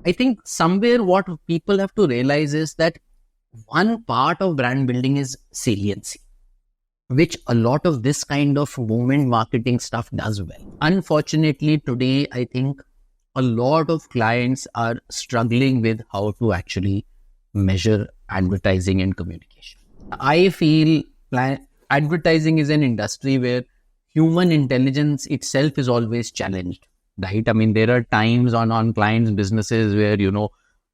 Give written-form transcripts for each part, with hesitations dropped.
I think somewhere what people have to realize is that one part of brand building is saliency, which a lot of this kind of movement marketing stuff does well. Unfortunately, today, I think a lot of clients are struggling with how to actually measure advertising and communication. I feel advertising is an industry where human intelligence itself is always challenged, right? I mean, there are times on clients' businesses where,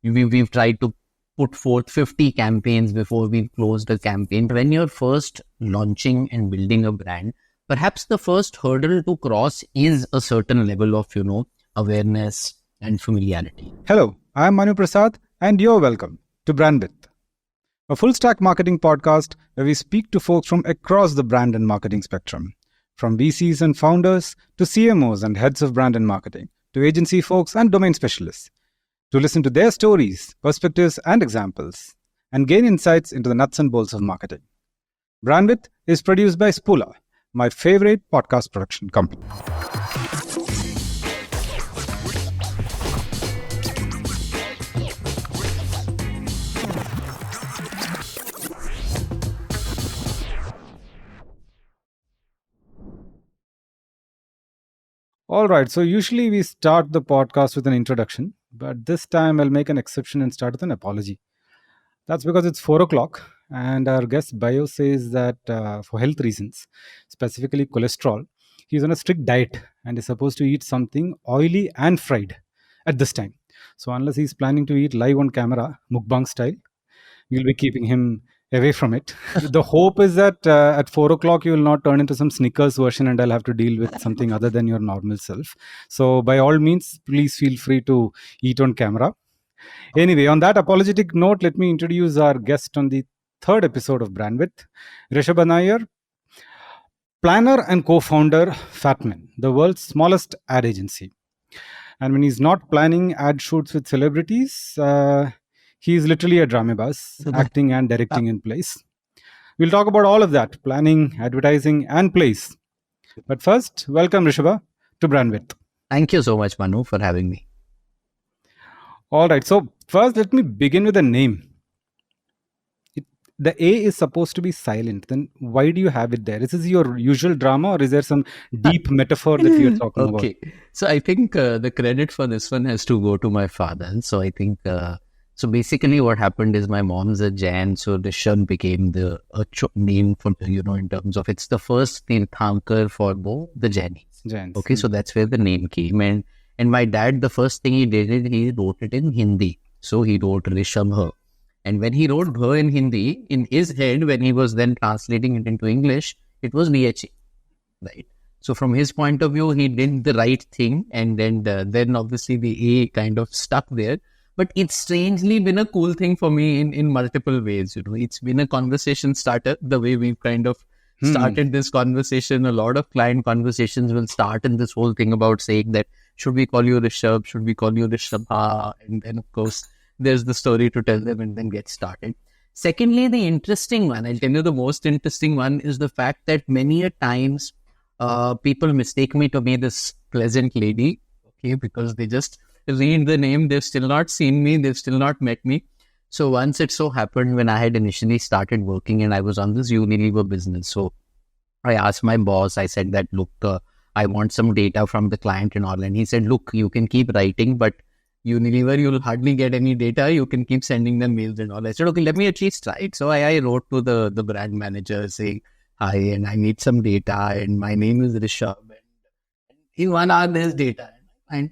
we've tried to put forth 50 campaigns before we've closed a campaign. When you're first launching and building a brand, perhaps the first hurdle to cross is a certain level of, awareness and familiarity. Hello, I'm Manu Prasad, and you're welcome to Brandwidth, a full-stack marketing podcast where we speak to folks from across the brand and marketing spectrum, from VCs and founders to CMOs and heads of brand and marketing, to agency folks and domain specialists, to listen to their stories, perspectives, and examples, and gain insights into the nuts and bolts of marketing. Brandwidth is produced by Spooler, my favorite podcast production company. All right, so usually we start the podcast with an introduction, but this time I'll make an exception and start with an apology. That's because it's 4 o'clock and our guest bio says that for health reasons, specifically cholesterol, he's on a strict diet and is supposed to eat something oily and fried at this time. So unless he's planning to eat live on camera, mukbang style, we'll be keeping him away from it. The hope is that at 4 o'clock you will not turn into some Snickers version and I'll have to deal with something other than your normal self. So by all means, please feel free to eat on camera. Anyway, on that apologetic note, let me introduce our guest on the third episode of Brandwidth, Rishabha Nayyar, planner and co-founder Fatmen, the world's smallest ad agency. And when he's not planning ad shoots with celebrities, he's literally a dramabuzz, acting and directing in plays. We'll talk about all of that, planning, advertising, and plays. But first, welcome Rishabha to Brandwidth. Thank you so much, Manu, for having me. All right, so first let me begin with a name. The A is supposed to be silent. Then why do you have it there? Is this your usual drama or is there some deep metaphor that you're talking about? Okay, so I think the credit for this one has to go to my father. So I think... So basically what happened is my mom's a Jain, so Rishabh became the name for, in terms of, it's the first Tirthankar for the Jains. Okay, so that's where the name came. And my dad, the first thing he did is he wrote it in Hindi. So he wrote Rishabha. And when he wrote Bha in Hindi, in his head, when he was then translating it into English, it was Bha, right? So from his point of view, he did the right thing. And then obviously the A kind of stuck there. But it's strangely been a cool thing for me in multiple ways. It's been a conversation starter, the way we've kind of started this conversation. A lot of client conversations will start in this whole thing about saying that, should we call you Rishabh? Should we call you Rishabha? And then, of course, there's the story to tell them and then get started. Secondly, the interesting one, I'll tell you the most interesting one is the fact that many a times people mistake me to be this pleasant lady, okay, because they just read the name, they've still not seen me, they've still not met me. So once it so happened when I had initially started working and I was on this Unilever business, so I asked my boss, I said that, look, I want some data from the client and all. And he said, look, you can keep writing, but Unilever, you'll hardly get any data. You can keep sending them mails and all. I said, okay, let me at least try it. So I wrote to the brand manager saying, hi, and I need some data and my name is Rishabh. And in 1 hour, there's data. And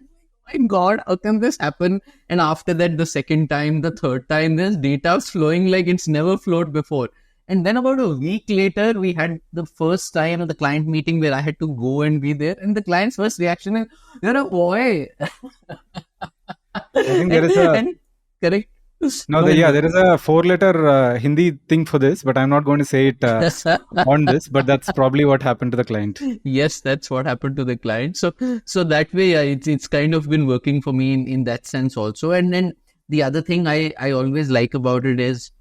my God, how can this happen? And after that, the second time, the third time, there's data flowing like it's never flowed before. And then about a week later, we had the first time of the client meeting where I had to go and be there. And the client's first reaction is, you're a boy. I think there is correct. No, there is a 4-letter Hindi thing for this, but I'm not going to say it on this, but that's probably what happened to the client. Yes, that's what happened to the client. So that way, it's kind of been working for me in that sense also. And then the other thing I always like about it is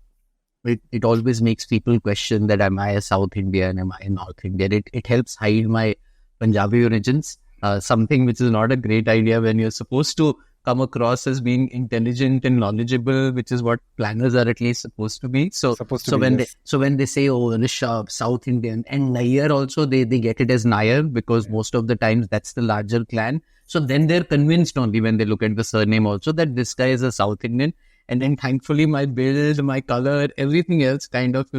it always makes people question that am I a South Indian, am I a North Indian? It helps hide my Punjabi origins, something which is not a great idea when you're supposed to come across as being intelligent and knowledgeable, which is what planners are at least supposed to be. So Supposed to so be, when yes. they say, oh, Rishabh, South Indian, and Nayyar also, they get it as Nayyar because most of the times that's the larger clan. So then they're convinced only when they look at the surname also that this guy is a South Indian. And then thankfully my build, my color, everything else kind of,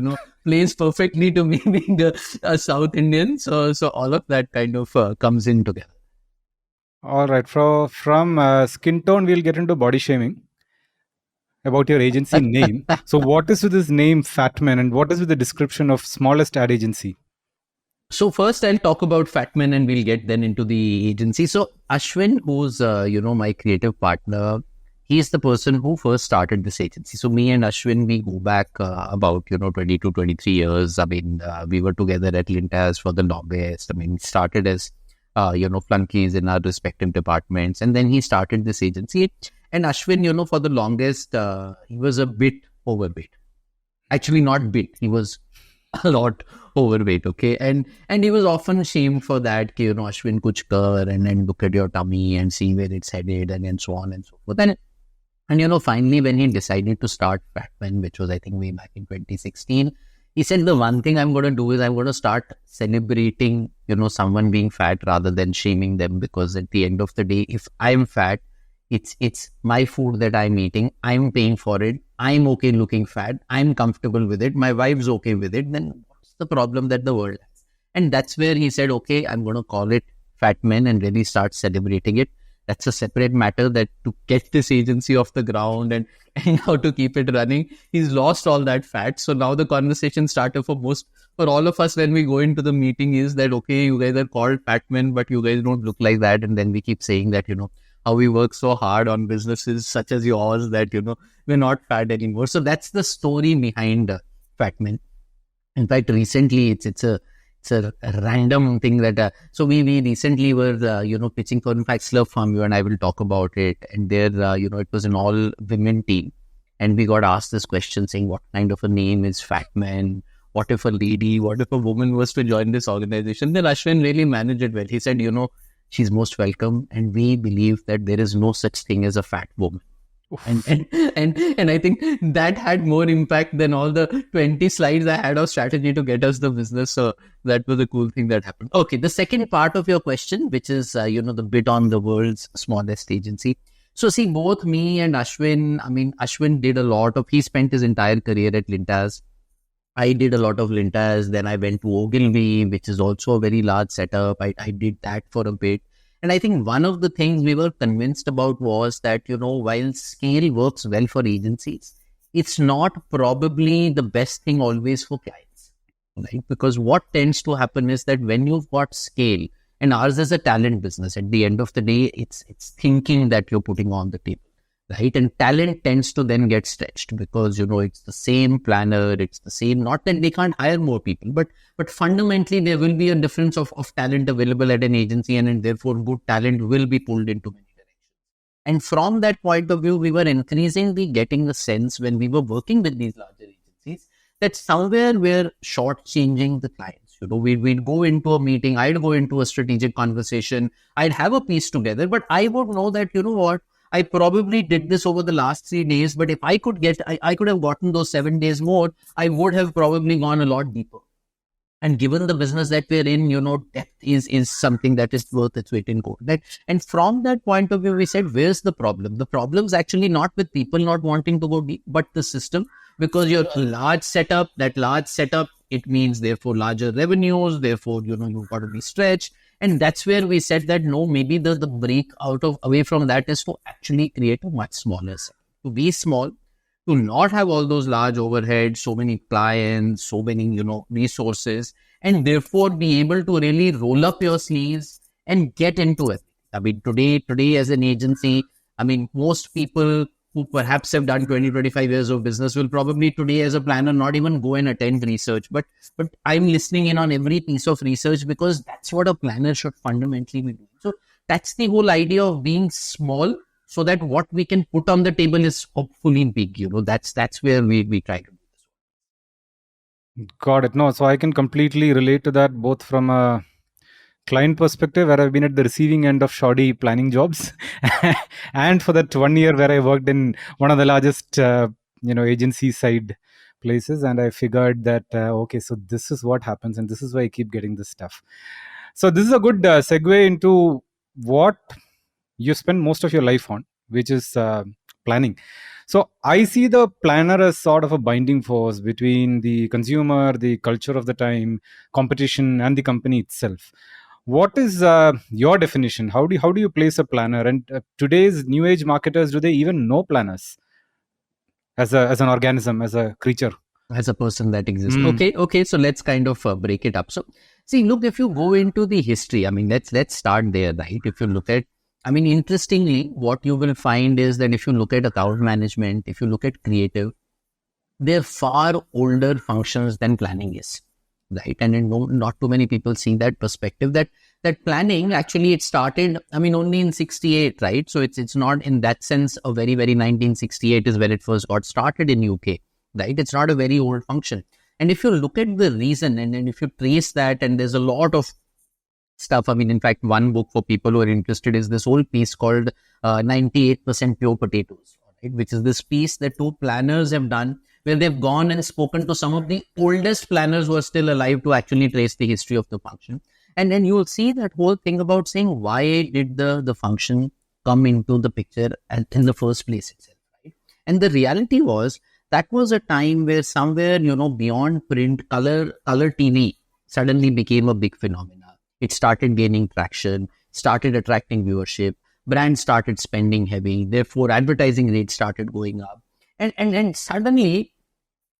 plays perfectly to me being a South Indian. So all of that kind of comes in together. All right. From skin tone, we'll get into body shaming about your agency name. So, what is with this name Fatmen, and what is with the description of smallest ad agency? So first I'll talk about Fatmen and we'll get then into the agency. So Ashwin, who's, my creative partner, he's the person who first started this agency. So me and Ashwin, we go back about, 20 to 23 years. I mean, we were together at Lintas for the longest. I mean, we started as, flunkies in our respective departments. And then he started this agency. And Ashwin, for the longest, he was a bit overweight. Actually, not bit. He was a lot overweight, okay, and he was often shamed for that, Ashwin kuch kar, and then look at your tummy and see where it's headed, and so on and so forth. And finally, when he decided to start Fatman, which was I think way back in 2016, he said the one thing I'm going to do is I'm going to start celebrating, someone being fat rather than shaming them, because at the end of the day, if I'm fat, it's my food that I'm eating. I'm paying for it. I'm okay looking fat. I'm comfortable with it. My wife's okay with it. Then what's the problem that the world has? And that's where he said, okay, I'm going to call it Fat Men and really start celebrating it. That's a separate matter, that to get this agency off the ground and how to keep it running, he's lost all that fat. So now the conversation starter for all of us when we go into the meeting is that, okay, you guys are called Fat Men, but you guys don't look like that. And then we keep saying that, how we work so hard on businesses such as yours that, we're not fat anymore. So that's the story behind Fatmen. In fact, recently it's a random thing that, so we recently were, pitching for, in fact, Slurp Farm, you and I will talk about it. And there, it was an all women team. And we got asked this question saying, what kind of a name is Fatman? What if a woman was to join this organization? Then Ashwin really managed it well. He said, she's most welcome, and we believe that there is no such thing as a fat woman. And I think that had more impact than all the 20 slides I had of strategy to get us the business. So that was a cool thing that happened. Okay, the second part of your question, which is, the bid on the world's smallest agency. So see, both me and Ashwin, Ashwin did he spent his entire career at Lintas. I did a lot of Lintas. Then I went to Ogilvy, which is also a very large setup. I did that for a bit. And I think one of the things we were convinced about was that, while scale works well for agencies, it's not probably the best thing always for clients, right? Because what tends to happen is that when you've got scale, and ours is a talent business, at the end of the day, it's thinking that you're putting on the table. Right. And talent tends to then get stretched because, it's the same planner, it's the same, not that they can't hire more people, but fundamentally there will be a difference of talent available at an agency, and therefore good talent will be pulled into many directions. And from that point of view, we were increasingly getting the sense when we were working with these larger agencies that somewhere we're shortchanging the clients. We'd go into a meeting, I'd go into a strategic conversation, I'd have a piece together, but I would know that, what, I probably did this over the last 3 days, but if I could have gotten those 7 days more, I would have probably gone a lot deeper. And given the business that we're in, depth is something that is worth its weight in gold. Right? And from that point of view, we said, where's the problem? The problem's actually not with people not wanting to go deep, but the system. Because you're a large setup, it means therefore larger revenues, therefore, you've got to be stretched. And that's where we said that no, maybe the break away from that is to actually create a much smaller set. To be small, to not have all those large overheads, so many clients, so many, resources, and therefore be able to really roll up your sleeves and get into it. I mean, today as an agency, most people who perhaps have done 20, 25 years of business will probably today as a planner not even go and attend research. But I'm listening in on every piece of research because that's what a planner should fundamentally be doing. So that's the whole idea of being small so that what we can put on the table is hopefully big. That's where we try to do this. Got it. No, so I can completely relate to that, both from a client perspective, where I've been at the receiving end of shoddy planning jobs, and for that 1 year where I worked in one of the largest, agency side places, and I figured that okay, so this is what happens, and this is why I keep getting this stuff. So this is a good segue into what you spend most of your life on, which is planning. So I see the planner as sort of a binding force between the consumer, the culture of the time, competition, and the company itself. What is your definition? How do you place a planner? And today's new age marketers, do they even know planners as an organism, as a creature? As a person that exists. Okay. So let's kind of break it up. So see, look, if you go into the history, I mean, let's start there, right? If you look at, I mean, interestingly, what you will find is that if you look at account management, if you look at creative, they're far older functions than planning is, right? And then not too many people see that perspective, that planning actually, it started, I mean, only in 68, right? So it's not in that sense a very 1968 is when it first got started in UK, right? It's not a very old function. And if you look at the reason, and if you trace that, and there's a lot of stuff. I mean, in fact, one book for people who are interested is this whole piece called 98% Pure Potatoes, right? Which is this piece that two planners have done, where they've gone and spoken to some of the oldest planners who are still alive to actually trace the history of the function. And then you will see that whole thing about saying, why did the function come into the picture in the first place itself, right? And the reality was, that was a time where somewhere, beyond print, color TV suddenly became a big phenomenon. It started gaining traction, started attracting viewership, brands started spending heavy, therefore advertising rates started going up. And suddenly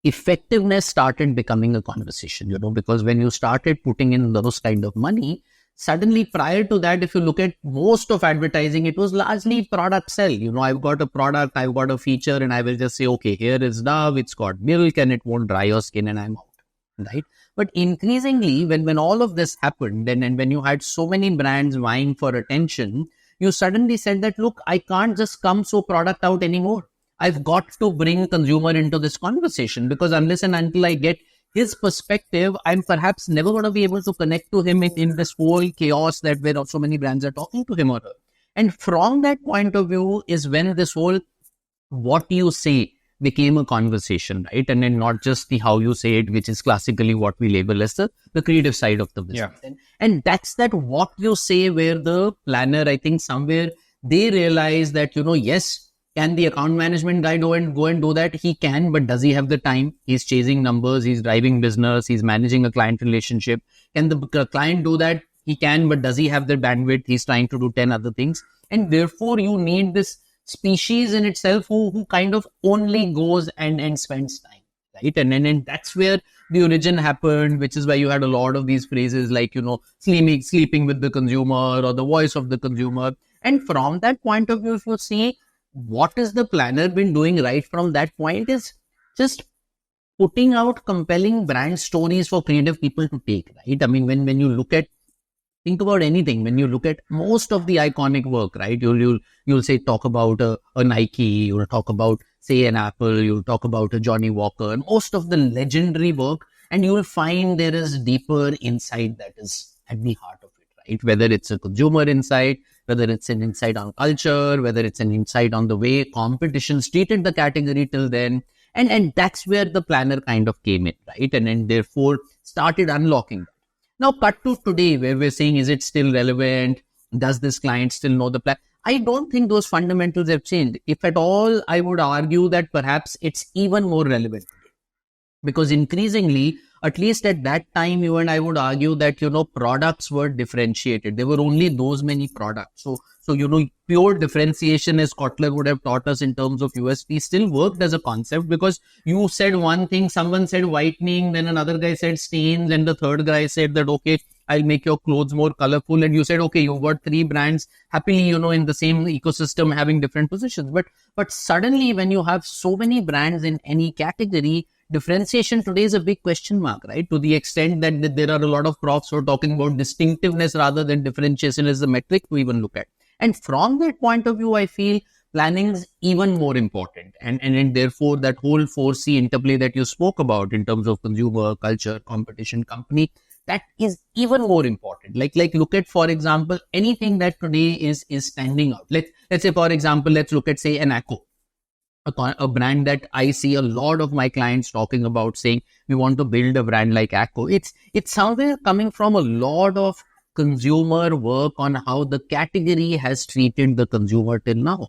effectiveness started becoming a conversation, because when you started putting in those kind of money, suddenly prior to that, if you look at most of advertising, it was largely product sell. I've got a product, I've got a feature, and I will just say, okay, here is Dove, it's got milk and it won't dry your skin, and I'm out, right? But increasingly, when all of this happened, and when you had so many brands vying for attention, you suddenly said that, look, I can't just come so product out anymore. I've got to bring consumer into this conversation, because unless and until I get his perspective, I'm perhaps never going to be able to connect to him in this whole chaos that where so many brands are talking to him or her. And from that point of view is when this whole what you say became a conversation, right? And then not just the how you say it, which is classically what we label as the creative side of the business. Yeah. And that's that what you say, where the planner, I think somewhere they realize that, yes, can the account management guy go and do that? He can, but does he have the time? He's chasing numbers, he's driving business, he's managing a client relationship. Can the client do that? He can, but does he have the bandwidth? He's trying to do 10 other things. And therefore, you need this species in itself who kind of only goes and spends time, right? And that's where the origin happened, which is why you had a lot of these phrases like, sleeping with the consumer or the voice of the consumer. And from that point of view, if you see, what has the planner been doing right from that point is just putting out compelling brand stories for creative people to take, right? I mean, when you think about anything, when you look at most of the iconic work, right? You'll say, talk about a Nike, you'll talk about, say, an Apple, you'll talk about a Johnny Walker, most of the legendary work, and you'll find there is deeper insight that is at the heart of it, right? Whether it's a consumer insight, whether it's an insight on culture, whether it's an insight on the way competitions treated the category till then. And that's where the planner kind of came in, right? And then therefore started unlocking that. Now cut to today, where we're saying, is it still relevant? Does this client still know the plan? I don't think those fundamentals have changed. If at all, I would argue that perhaps it's even more relevant. Because increasingly, at least at that time, you and I would argue that, products were differentiated. There were only those many products. So pure differentiation, as Kotler would have taught us in terms of USP, still worked as a concept, because you said one thing, someone said whitening, then another guy said stains, and the third guy said that, okay, I'll make your clothes more colorful. And you said, okay, you've got three brands happily, in the same ecosystem having different positions. But suddenly when you have so many brands in any category, differentiation today is a big question mark, right? To the extent that there are a lot of profs who are talking about distinctiveness rather than differentiation as the metric to even look at. And from that point of view, I feel planning is even more important. And therefore, that whole 4C interplay that you spoke about in terms of consumer, culture, competition, company, that is even more important. Like look at, for example, anything that today is standing out. Let's say, for example, let's look at, say, an Acco, a brand that I see a lot of my clients talking about, saying we want to build a brand like Acco. It's somewhere coming from a lot of consumer work on how the category has treated the consumer till now.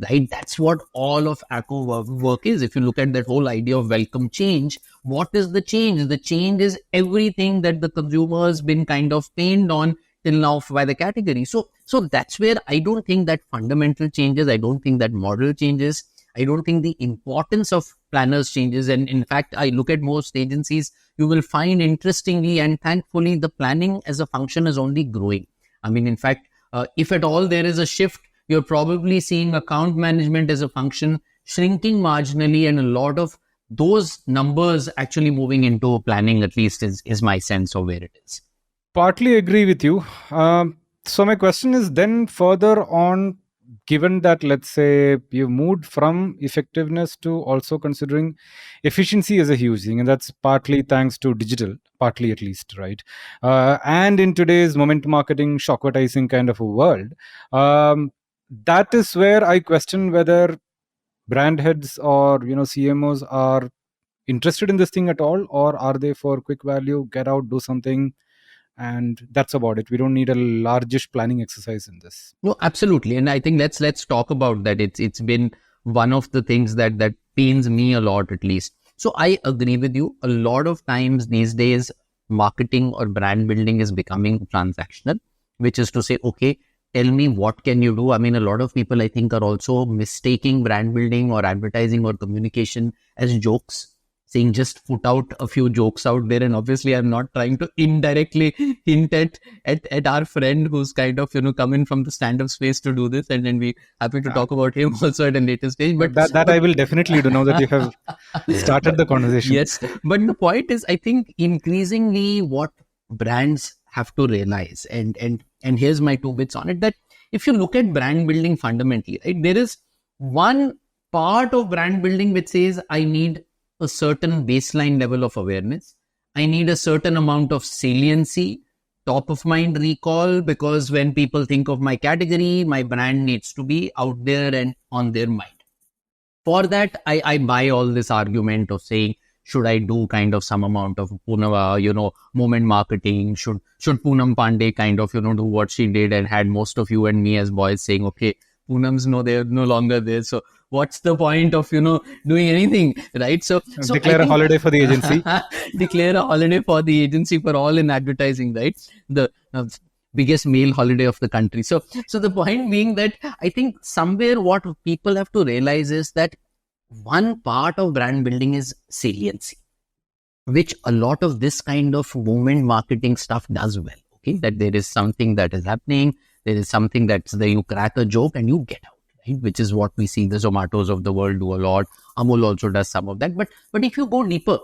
Right? That's what all of Acco work is. If you look at that whole idea of welcome change, what is the change? The change is everything that the consumer has been kind of pained on till now by the category. So that's where I don't think that fundamental changes. I don't think that model changes. I don't think the importance of planners changes. And in fact, I look at most agencies, you will find, interestingly and thankfully, the planning as a function is only growing. I mean, in fact, if at all there is a shift, you're probably seeing account management as a function shrinking marginally, and a lot of those numbers actually moving into planning, at least is my sense of where it is. Partly agree with you. So my question is then further on, given that, let's say, you moved from effectiveness to also considering efficiency as a huge thing, and that's partly thanks to digital, partly at least, right? And in today's momentum marketing, shockvertising kind of a world, that is where I question whether brand heads or CMOs are interested in this thing at all, or are they for quick value, get out, do something, and that's about it. We don't need a largish planning exercise in this. No, absolutely. And I think let's talk about that. It's been one of the things that pains me a lot, at least. So I agree with you. A lot of times these days, marketing or brand building is becoming transactional, which is to say, okay, tell me, what can you do? I mean, a lot of people, I think, are also mistaking brand building or advertising or communication as jokes, saying just put out a few jokes out there. And obviously, I'm not trying to indirectly hint at our friend who's kind of, coming from the stand-up space to do this. And then we happy to talk about him also at a later stage. But that I will definitely do now that you have started the conversation. Yes. But the point is, I think increasingly what brands have to realize, and here's my 2 bits on it, that if you look at brand building fundamentally, right, there is one part of brand building which says I need a certain baseline level of awareness. I need a certain amount of saliency, top of mind recall, because when people think of my category, my brand needs to be out there and on their mind. For that, I buy all this argument of saying, should I do kind of some amount of moment marketing? Should Poonam Pandey kind of, do what she did and had most of you and me as boys saying, okay, Poonam's they're no longer there. So what's the point of, doing anything, right? So declare a holiday for the agency. Declare a holiday for the agency for all in advertising, right? The biggest male holiday of the country. So the point being that I think somewhere what people have to realize is that one part of brand building is saliency, which a lot of this kind of movement marketing stuff does well. Okay, that there is something that is happening, there is something that's there, you crack a joke and you get out. Which is what we see the Zomatos of the world do a lot. Amul also does some of that. But if you go deeper,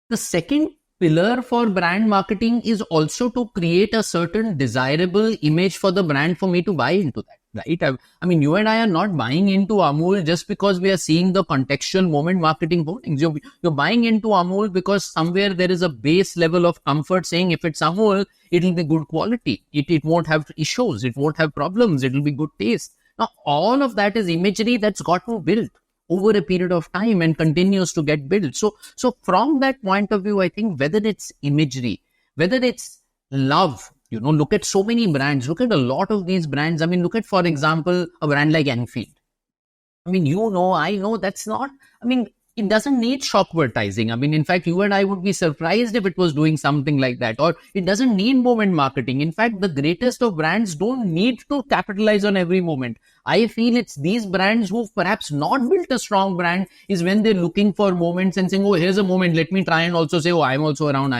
the second pillar for brand marketing is also to create a certain desirable image for the brand for me to buy into that, right? I mean, you and I are not buying into Amul just because we are seeing the contextual moment marketing holdings. You're buying into Amul because somewhere there is a base level of comfort saying if it's Amul, it'll be good quality. It won't have issues. It won't have problems. It'll be good taste. Now, all of that is imagery that's gotten built over a period of time and continues to get built. So from that point of view, I think whether it's imagery, whether it's love, look at so many brands, look at a lot of these brands. I mean, look at, for example, a brand like Enfield. I mean, I know that's not, it doesn't need shockvertising. I mean, in fact, you and I would be surprised if it was doing something like that, or it doesn't need moment marketing. In fact, the greatest of brands don't need to capitalize on every moment. I feel it's these brands who've perhaps not built a strong brand is when they're looking for moments and saying, oh, here's a moment. Let me try and also say, oh, I'm also around.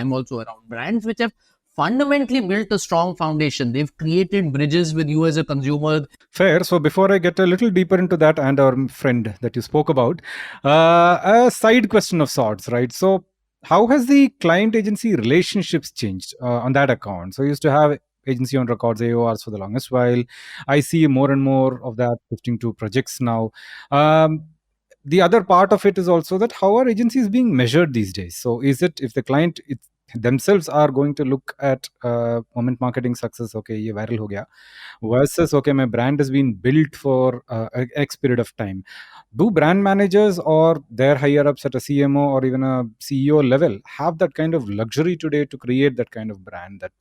Brands which have fundamentally built a strong foundation. They've created bridges with you as a consumer. Fair. So before I get a little deeper into that and our friend that you spoke about, a side question of sorts, right? So how has the client agency relationships changed on that account? So you used to have agency on records, AORs for the longest while. I see more and more of that shifting to projects now. The other part of it is also that how are agencies being measured these days? So is it if the client themselves are going to look at moment marketing success. Okay, ye viral ho gaya, versus okay, my brand has been built for X period of time. Do brand managers or their higher ups at a CMO or even a CEO level have that kind of luxury today to create that kind of brand that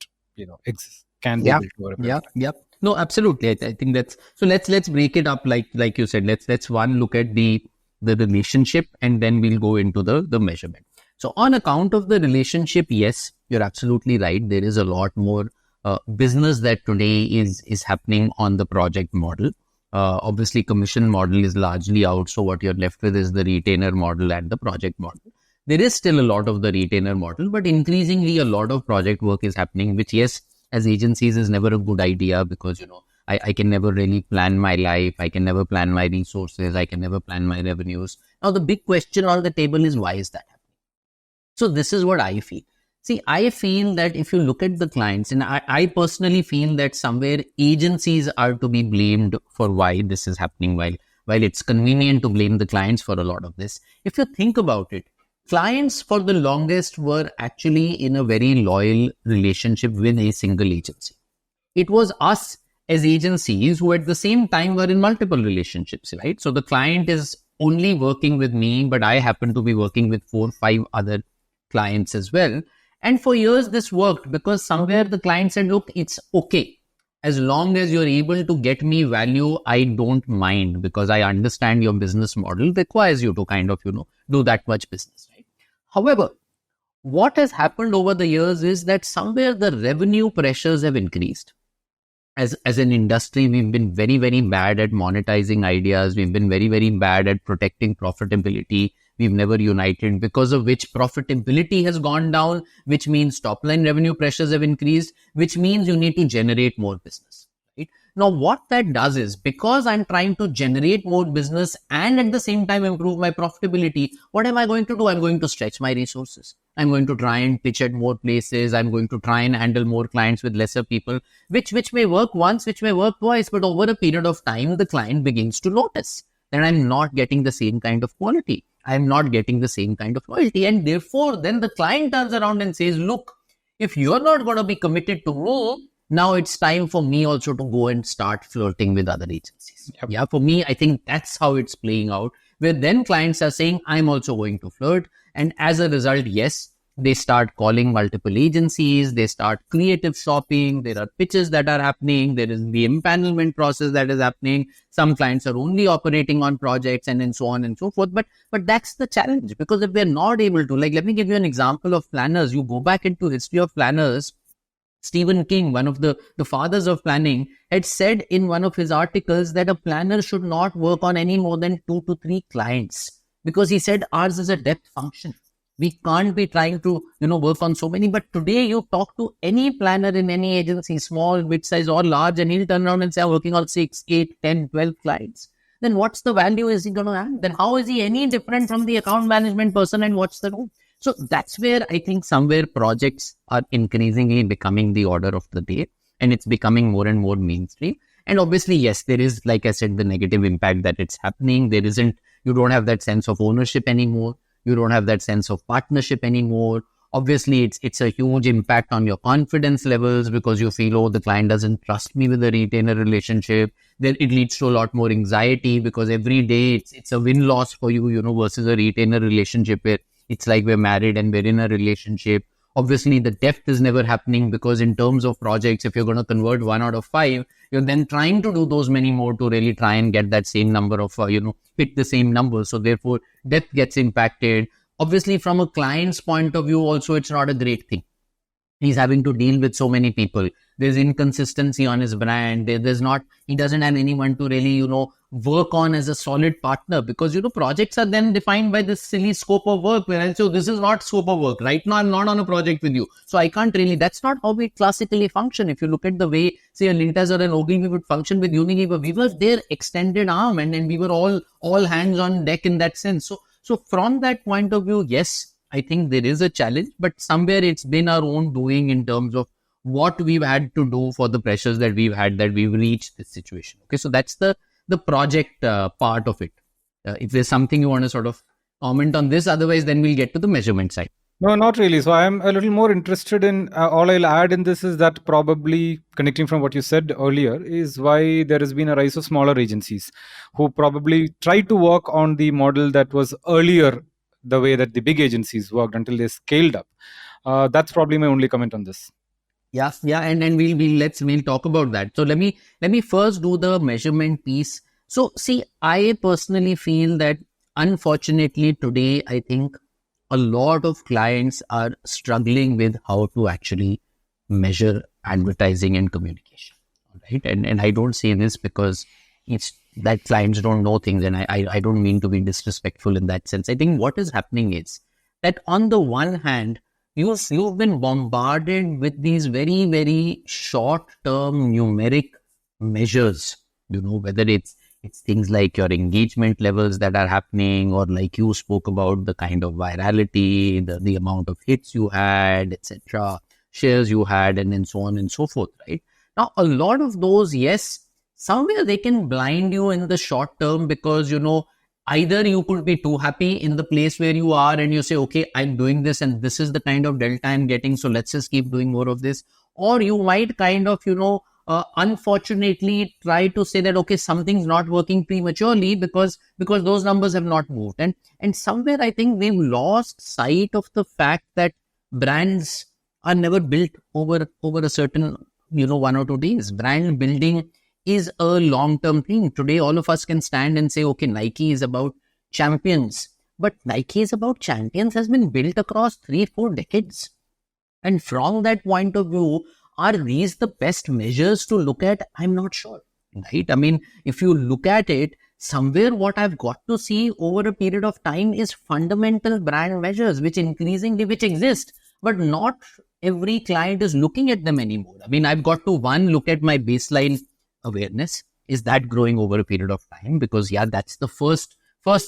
exists, can be Yeah, built over a period yeah, of time? yeah. No, absolutely. I think that's so. Let's break it up like you said. Let's one look at the relationship, and then we'll go into the measurement. So on account of the relationship, yes, you're absolutely right. There is a lot more business that today is happening on the project model. Obviously, commission model is largely out. So what you're left with is the retainer model and the project model. There is still a lot of the retainer model, but increasingly a lot of project work is happening, which yes, as agencies is never a good idea because, I can never really plan my life. I can never plan my resources. I can never plan my revenues. Now, the big question on the table is why is that happening? So this is what I feel. See, I feel that if you look at the clients, and I personally feel that somewhere agencies are to be blamed for why this is happening, while it's convenient to blame the clients for a lot of this. If you think about it, clients for the longest were actually in a very loyal relationship with a single agency. It was us as agencies who at the same time were in multiple relationships, right? So the client is only working with me, but I happen to be working with 4 or 5 other clients as well. And for years, this worked because somewhere the client said, look, it's okay. As long as you're able to get me value, I don't mind because I understand your business model requires you to kind of, do that much business, right? However, what has happened over the years is that somewhere the revenue pressures have increased. As an industry, we've been very, very bad at monetizing ideas. We've been very, very bad at protecting profitability. We've never united, because of which profitability has gone down, which means top line revenue pressures have increased, which means you need to generate more business. Right? Now, what that does is, because I'm trying to generate more business and at the same time improve my profitability, what am I going to do? I'm going to stretch my resources. I'm going to try and pitch at more places. I'm going to try and handle more clients with lesser people, which may work once, which may work twice, but over a period of time, the client begins to notice that I'm not getting the same kind of quality. I'm not getting the same kind of loyalty. And therefore, then the client turns around and says, look, if you're not going to be committed to me, now it's time for me also to go and start flirting with other agencies. Yep. Yeah, for me, I think that's how it's playing out, where then clients are saying, I'm also going to flirt. And as a result, yes, they start calling multiple agencies, they start creative shopping, there are pitches that are happening, there is the empanelment process that is happening. Some clients are only operating on projects and then so on and so forth. But that's the challenge, because if we're not able to, like, let me give you an example of planners. You go back into history of planners. Stephen King, one of the fathers of planning, had said in one of his articles that a planner should not work on any more than 2 to 3 clients, because he said ours is a depth function. We can't be trying to, work on so many. But today you talk to any planner in any agency, small, mid-size or large, and he'll turn around and say, I'm working on 6, 8, 10, 12 clients. Then what's the value is he going to add? Then how is he any different from the account management person, and what's the role? So that's where I think somewhere projects are increasingly becoming the order of the day, and it's becoming more and more mainstream. And obviously, yes, there is, like I said, the negative impact that it's happening. You don't have that sense of ownership anymore. You don't have that sense of partnership anymore. Obviously, it's a huge impact on your confidence levels, because you feel, oh, the client doesn't trust me with a retainer relationship. Then it leads to a lot more anxiety, because every day it's a win-loss for you, versus a retainer relationship where it's like we're married and we're in a relationship. Obviously, the depth is never happening, because in terms of projects, if you're going to convert 1 out of 5, you're then trying to do those many more to really try and get that same number of, hit the same number. So therefore, depth gets impacted. Obviously, from a client's point of view, also, it's not a great thing. He's having to deal with so many people. There's inconsistency on his brand. He doesn't have anyone to really, work on as a solid partner, because, projects are then defined by this silly scope of work, where I say, this is not scope of work. Right now, I'm not on a project with you. So I can't really, that's not how we classically function. If you look at the way, say, a Lintas or an Ogilvy would function with Unilever, we were their extended arm, and we were all hands on deck in that sense. So from that point of view, yes, I think there is a challenge, but somewhere it's been our own doing in terms of what we've had to do for the pressures that we've had, that we've reached this situation. Okay, so that's the project part of it. If there's something you want to sort of comment on this, otherwise then we'll get to the measurement side. No, not really. So I'm a little more interested in all I'll add in this is that probably connecting from what you said earlier is why there has been a rise of smaller agencies who probably tried to work on the model that was earlier the way that the big agencies worked until they scaled up. That's probably my only comment on this. Yeah, yeah, and we'll talk about that. So let me first do the measurement piece. So see, I personally feel that unfortunately today, I think a lot of clients are struggling with how to actually measure advertising and communication. Right. And I don't say this because it's that clients don't know things, and I don't mean to be disrespectful in that sense. I think what is happening is that on the one hand, you've been bombarded with these very, very short-term numeric measures, whether it's things like your engagement levels that are happening, or like you spoke about, the kind of virality, the amount of hits you had, etc., shares you had, and then so on and so forth, right? Now, a lot of those, yes, somewhere they can blind you in the short term because, either you could be too happy in the place where you are and you say, okay, I'm doing this and this is the kind of delta I'm getting, so let's just keep doing more of this. Or you might kind of, unfortunately try to say that, okay, something's not working prematurely because those numbers have not moved. And somewhere I think we've lost sight of the fact that brands are never built over a certain, 1 or 2 days. Brand building is a long-term thing. Today, all of us can stand and say, okay, Nike is about champions, but Nike is about champions has been built across 3-4 decades. And from that point of view, are these the best measures to look at? I'm not sure, right? I mean, if you look at it, somewhere what I've got to see over a period of time is fundamental brand measures, which exist, but not every client is looking at them anymore. I mean, I've got to look at my baseline awareness. Is that growing over a period of time? Because yeah, that's the first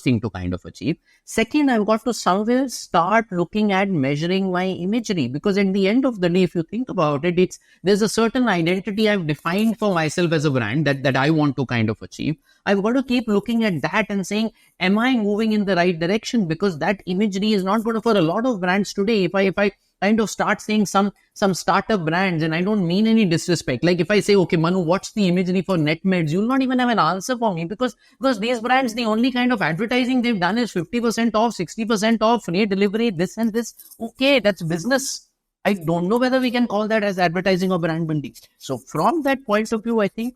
thing to kind of achieve. Second, I've got to somewhere start looking at measuring my imagery, because at the end of the day, if you think about it, there's a certain identity I've defined for myself as a brand that I want to kind of achieve. I've got to keep looking at that and saying, am I moving in the right direction? Because that imagery is not good for a lot of brands today. If I kind of start saying some startup brands, and I don't mean any disrespect. Like if I say, okay, Manu, what's the imagery for NetMeds? You'll not even have an answer for me because these brands, the only kind of advertising they've done is 50% off, 60% off, free delivery, this and this. Okay, that's business. I don't know whether we can call that as advertising or brand building. So from that point of view, I think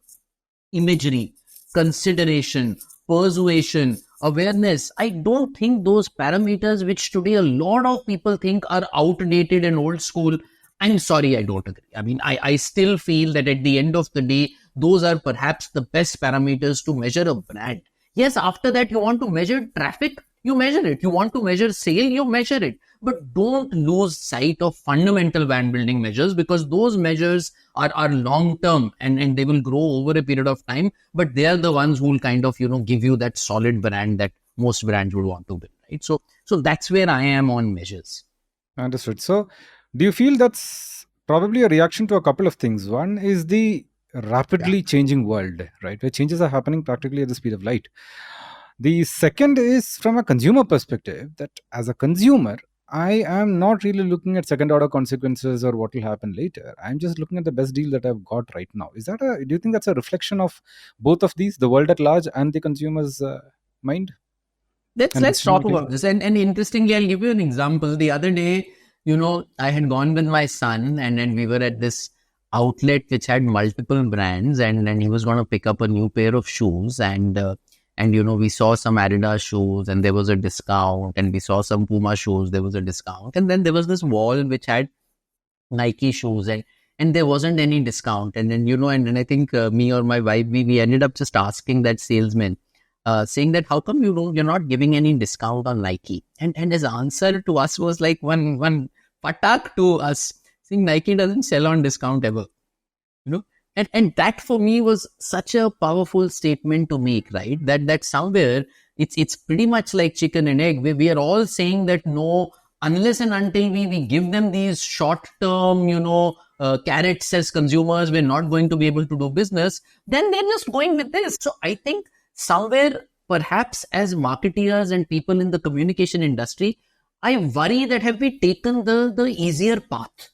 imagery, consideration, persuasion, awareness, I don't think those parameters, which today a lot of people think are outdated and old school, I'm sorry, I don't agree. I mean, I still feel that at the end of the day, those are perhaps the best parameters to measure a brand. Yes, after that, you want to measure traffic, you measure it. You want to measure sale, you measure it. But don't lose sight of fundamental brand building measures, because those measures are long term and they will grow over a period of time. But they are the ones who will kind of, give you that solid brand that most brands would want to build, right? So that's where I am on measures. Understood. So, do you feel that's probably a reaction to a couple of things? One is the rapidly changing world, right, where changes are happening practically at the speed of light. The second is from a consumer perspective, that as a consumer, I am not really looking at second order consequences or what will happen later. I'm just looking at the best deal that I've got right now. Do you think that's a reflection of both of these, the world at large and the consumer's mind? Let's talk about this. And interestingly, I'll give you an example. The other day, I had gone with my son and we were at this outlet which had multiple brands, and he was going to pick up a new pair of shoes, and we saw some Adidas shoes and there was a discount, and we saw some Puma shoes, there was a discount, and then there was this wall which had Nike shoes, and there wasn't any discount. And then, and I think me or my wife, we ended up just asking that salesman, saying that how come you're not giving any discount on Nike? And his answer to us was like one patak to us, saying Nike doesn't sell on discount ever. And that for me was such a powerful statement to make, right? That somewhere it's pretty much like chicken and egg. We are all saying that no, unless and until we give them these short-term, carrots as consumers, we're not going to be able to do business. Then they're just going with this. So I think somewhere, perhaps as marketeers and people in the communication industry, I worry that have we taken the easier path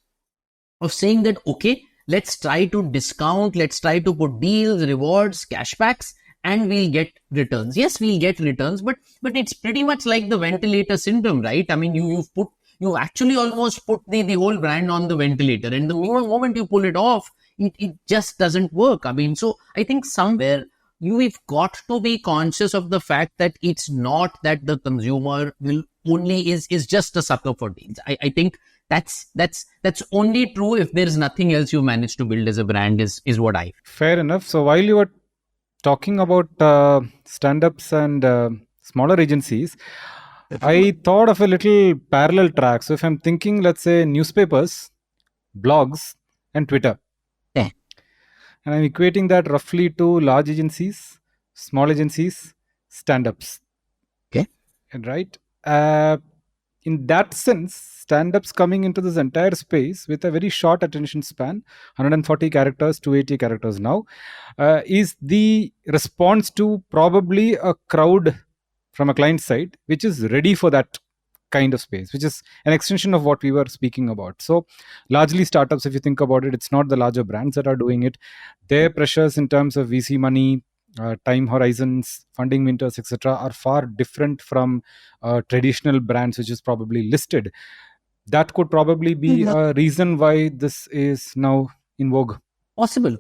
of saying that, okay, let's try to discount, let's try to put deals, rewards, cashbacks, and we'll get returns. Yes, we'll get returns, but it's pretty much like the ventilator syndrome, right? I mean, you actually almost put the whole brand on the ventilator, and the moment you pull it off, it just doesn't work. I mean, so I think somewhere we've got to be conscious of the fact that it's not that the consumer will only is just a sucker for deals. I think that's only true if there is nothing else you manage to build as a brand is what I feel. Fair enough. So while you were talking about stand-ups and smaller agencies, I thought of a little parallel track. So if I'm thinking, let's say, newspapers, blogs, and Twitter, Yeah. and I'm equating that roughly to large agencies, small agencies, stand-ups, Okay. right? In that sense, stand-ups coming into this entire space with a very short attention span, 140 characters, 280 characters now, is the response to probably a crowd from a client side which is ready for that kind of space, which is an extension of what we were speaking about. So largely startups, if you think about it, it's not the larger brands that are doing it. Their pressures in terms of VC money, time horizons, funding winters, etc., are far different from traditional brands, which is probably listed. That could probably be a reason why this is now in vogue. Possible.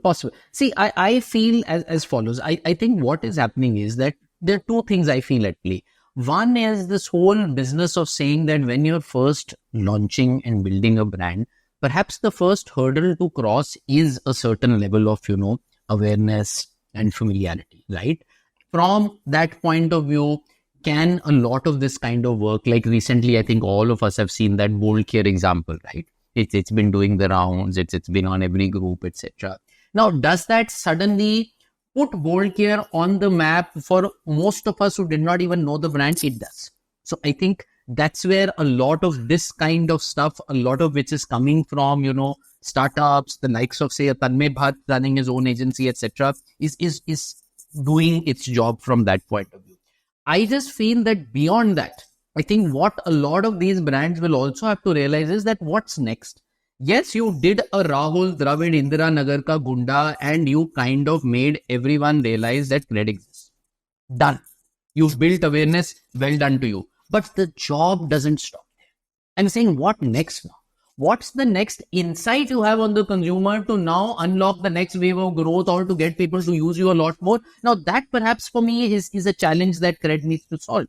See, I feel as follows. I think what is happening is that there are two things I feel at play. One is this whole business of saying that when you're first launching and building a brand, perhaps the first hurdle to cross is a certain level of, awareness and familiarity, right? From that point of view, can a lot of this kind of work, like recently, I think all of us have seen that Bold Care example, right? It's been doing the rounds, it's been on every group, etc. Now, does that suddenly put Bold Care on the map for most of us who did not even know the brand? It does. So I think that's where a lot of this kind of stuff, a lot of which is coming from, startups, the likes of, say, a Tanmay Bhatt running his own agency, etc., is doing its job from that point of view. I just feel that beyond that, I think what a lot of these brands will also have to realize is that what's next. Yes, you did a Rahul Dravid Indira Nagar ka Gunda and you kind of made everyone realize that cred exists. Done. You've built awareness, well done to you. But the job doesn't stop there. I'm saying, what next now? What's the next insight you have on the consumer to now unlock the next wave of growth or to get people to use you a lot more? Now, that perhaps for me is a challenge that cred needs to solve.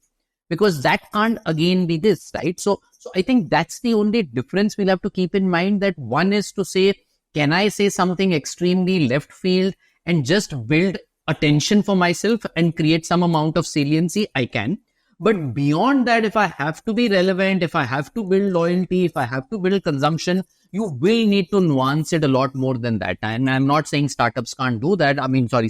Because that can't again be this, right? So I think that's the only difference we'll have to keep in mind, that one is to say, can I say something extremely left field and just build attention for myself and create some amount of saliency? I can. But beyond that, if I have to be relevant, if I have to build loyalty, if I have to build consumption, you will need to nuance it a lot more than that. And I'm not saying startups can't do that.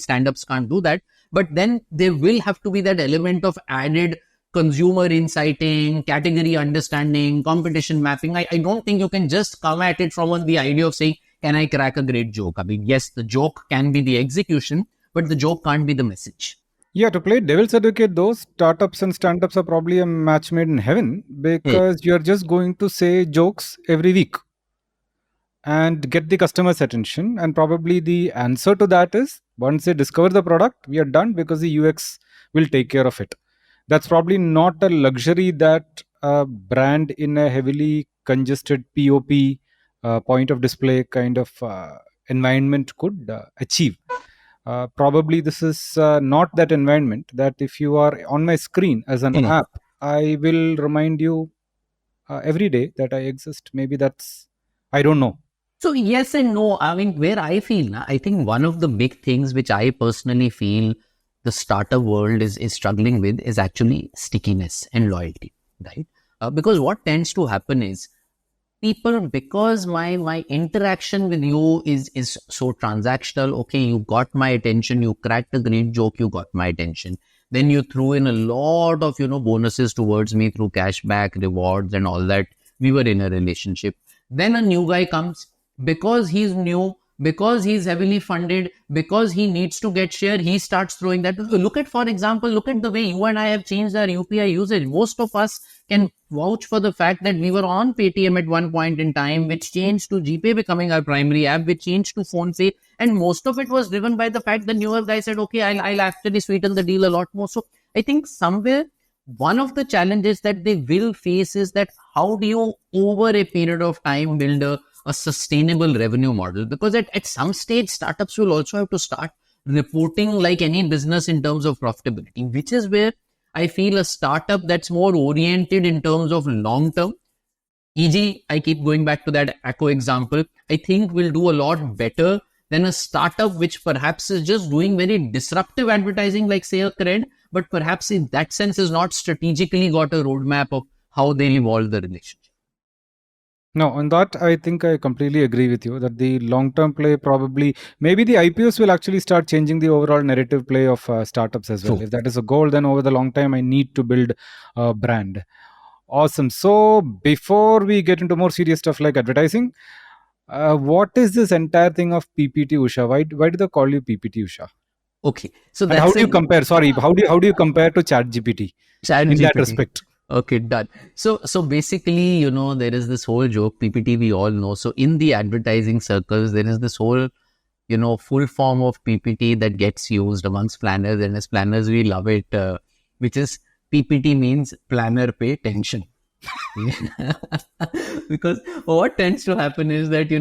Stand-ups can't do that. But then there will have to be that element of added consumer insighting, category understanding, competition mapping. I don't think you can just come at it from the idea of saying, can I crack a great joke? I mean, yes, the joke can be the execution, but the joke can't be the message. Yeah, to play devil's advocate, those startups and stand-ups are probably a match made in heaven, because you're just going to say jokes every week and get the customer's attention. And probably the answer to that is, once they discover the product, we are done, because the UX will take care of it. That's probably not a luxury that a brand in a heavily congested POP, point of display kind of environment could achieve. Probably this is not that environment that if you are on my screen as an app, I will remind you every day that I exist. Maybe that's, I don't know. So yes and no. I mean, where I feel, I think one of the big things which I personally feel the startup world is struggling with is actually stickiness and loyalty, right? Because what tends to happen is people, because my interaction with you is so transactional. Okay, you got my attention, you cracked a great joke, you got my attention. Then you threw in a lot of, bonuses towards me through cashback, rewards and all that. We were in a relationship. Then a new guy comes, because he's new, because he's heavily funded, because he needs to get share, he starts throwing that. Look at, for example, look at the way you and I have changed our UPI usage. Most of us can vouch for the fact that we were on Paytm at one point in time, which changed to GPay becoming our primary app, which changed to PhonePe. And most of it was driven by the fact that newer guy said, okay, I'll actually sweeten the deal a lot more. So I think somewhere one of the challenges that they will face is that how do you over a period of time build a sustainable revenue model? Because at some stage, startups will also have to start reporting like any business in terms of profitability, which is where I feel a startup that's more oriented in terms of long term, e.g., I keep going back to that Echo example, I think will do a lot better than a startup which perhaps is just doing very disruptive advertising like say a Cred, but perhaps in that sense is not strategically got a roadmap of how they evolve the relationship. No, on that, I think I completely agree with you that the long term play probably, maybe the IPOs will actually start changing the overall narrative play of startups as well. True. If that is a goal, then over the long time, I need to build a brand. Awesome. So, before we get into more serious stuff like advertising, what is this entire thing of PPT Usha? Why do they call you PPT Usha? Okay, so And how that's do you an compare? Sorry, how do you compare to ChatGPT chat in that GPT. respect? Okay, done. So basically, there is this whole joke, PPT we all know. So in the advertising circles, there is this whole, full form of PPT that gets used amongst planners, and as planners, we love it, which is PPT means planner pay tension. Because what tends to happen is that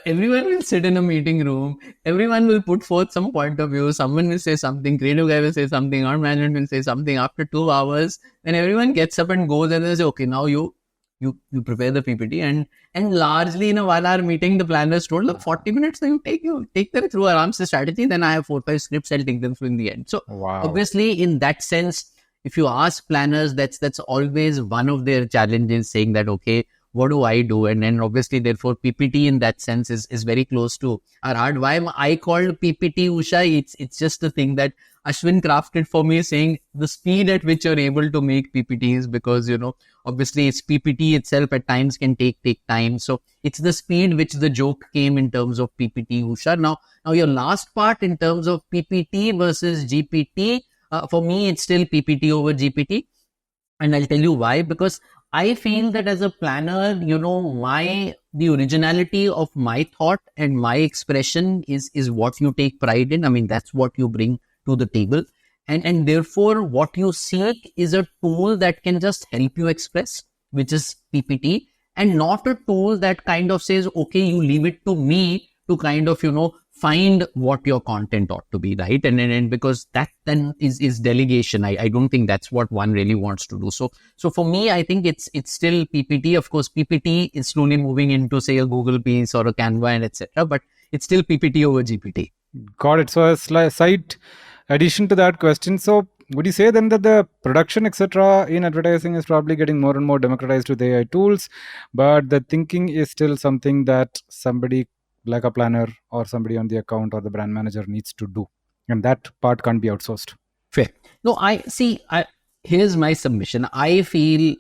everyone will sit in a meeting room, everyone will put forth some point of view, someone will say something, creative guy will say something, our management will say something. After 2 hours, then everyone gets up and goes and they say, okay, now you prepare the PPT, and largely in a 1 hour meeting the planners told, look, 40 minutes you take them through Aram's strategy, then I have 4-5 scripts, I'll take them through in the end. So Wow. obviously in that sense, if you ask planners, that's always one of their challenges, saying that, okay, what do I do? And then obviously, therefore, PPT in that sense is very close to our heart. Why am I called PPT Usha? It's just the thing that Ashwin crafted for me, saying the speed at which you're able to make PPTs, because, obviously it's PPT itself at times can take time. So it's the speed which the joke came in terms of PPT Usha. Now your last part in terms of PPT versus GPT, for me, it's still PPT over GPT. And I'll tell you why. Because I feel that as a planner, the originality of my thought and my expression is what you take pride in. I mean, that's what you bring to the table. And therefore, what you seek is a tool that can just help you express, which is PPT, and not a tool that kind of says, okay, you leave it to me to kind of, find what your content ought to be, right? And because that then is delegation. I don't think that's what one really wants to do. So for me, I think it's still PPT. Of course, PPT is slowly moving into, say, a Google piece or a Canva and etc. But it's still PPT over GPT. Got it. So a slight addition to that question. So would you say then that the production etc. in advertising is probably getting more and more democratized with AI tools, but the thinking is still something that somebody like a planner or somebody on the account or the brand manager needs to do, and that part can't be outsourced? Fair. No, here's my submission. I feel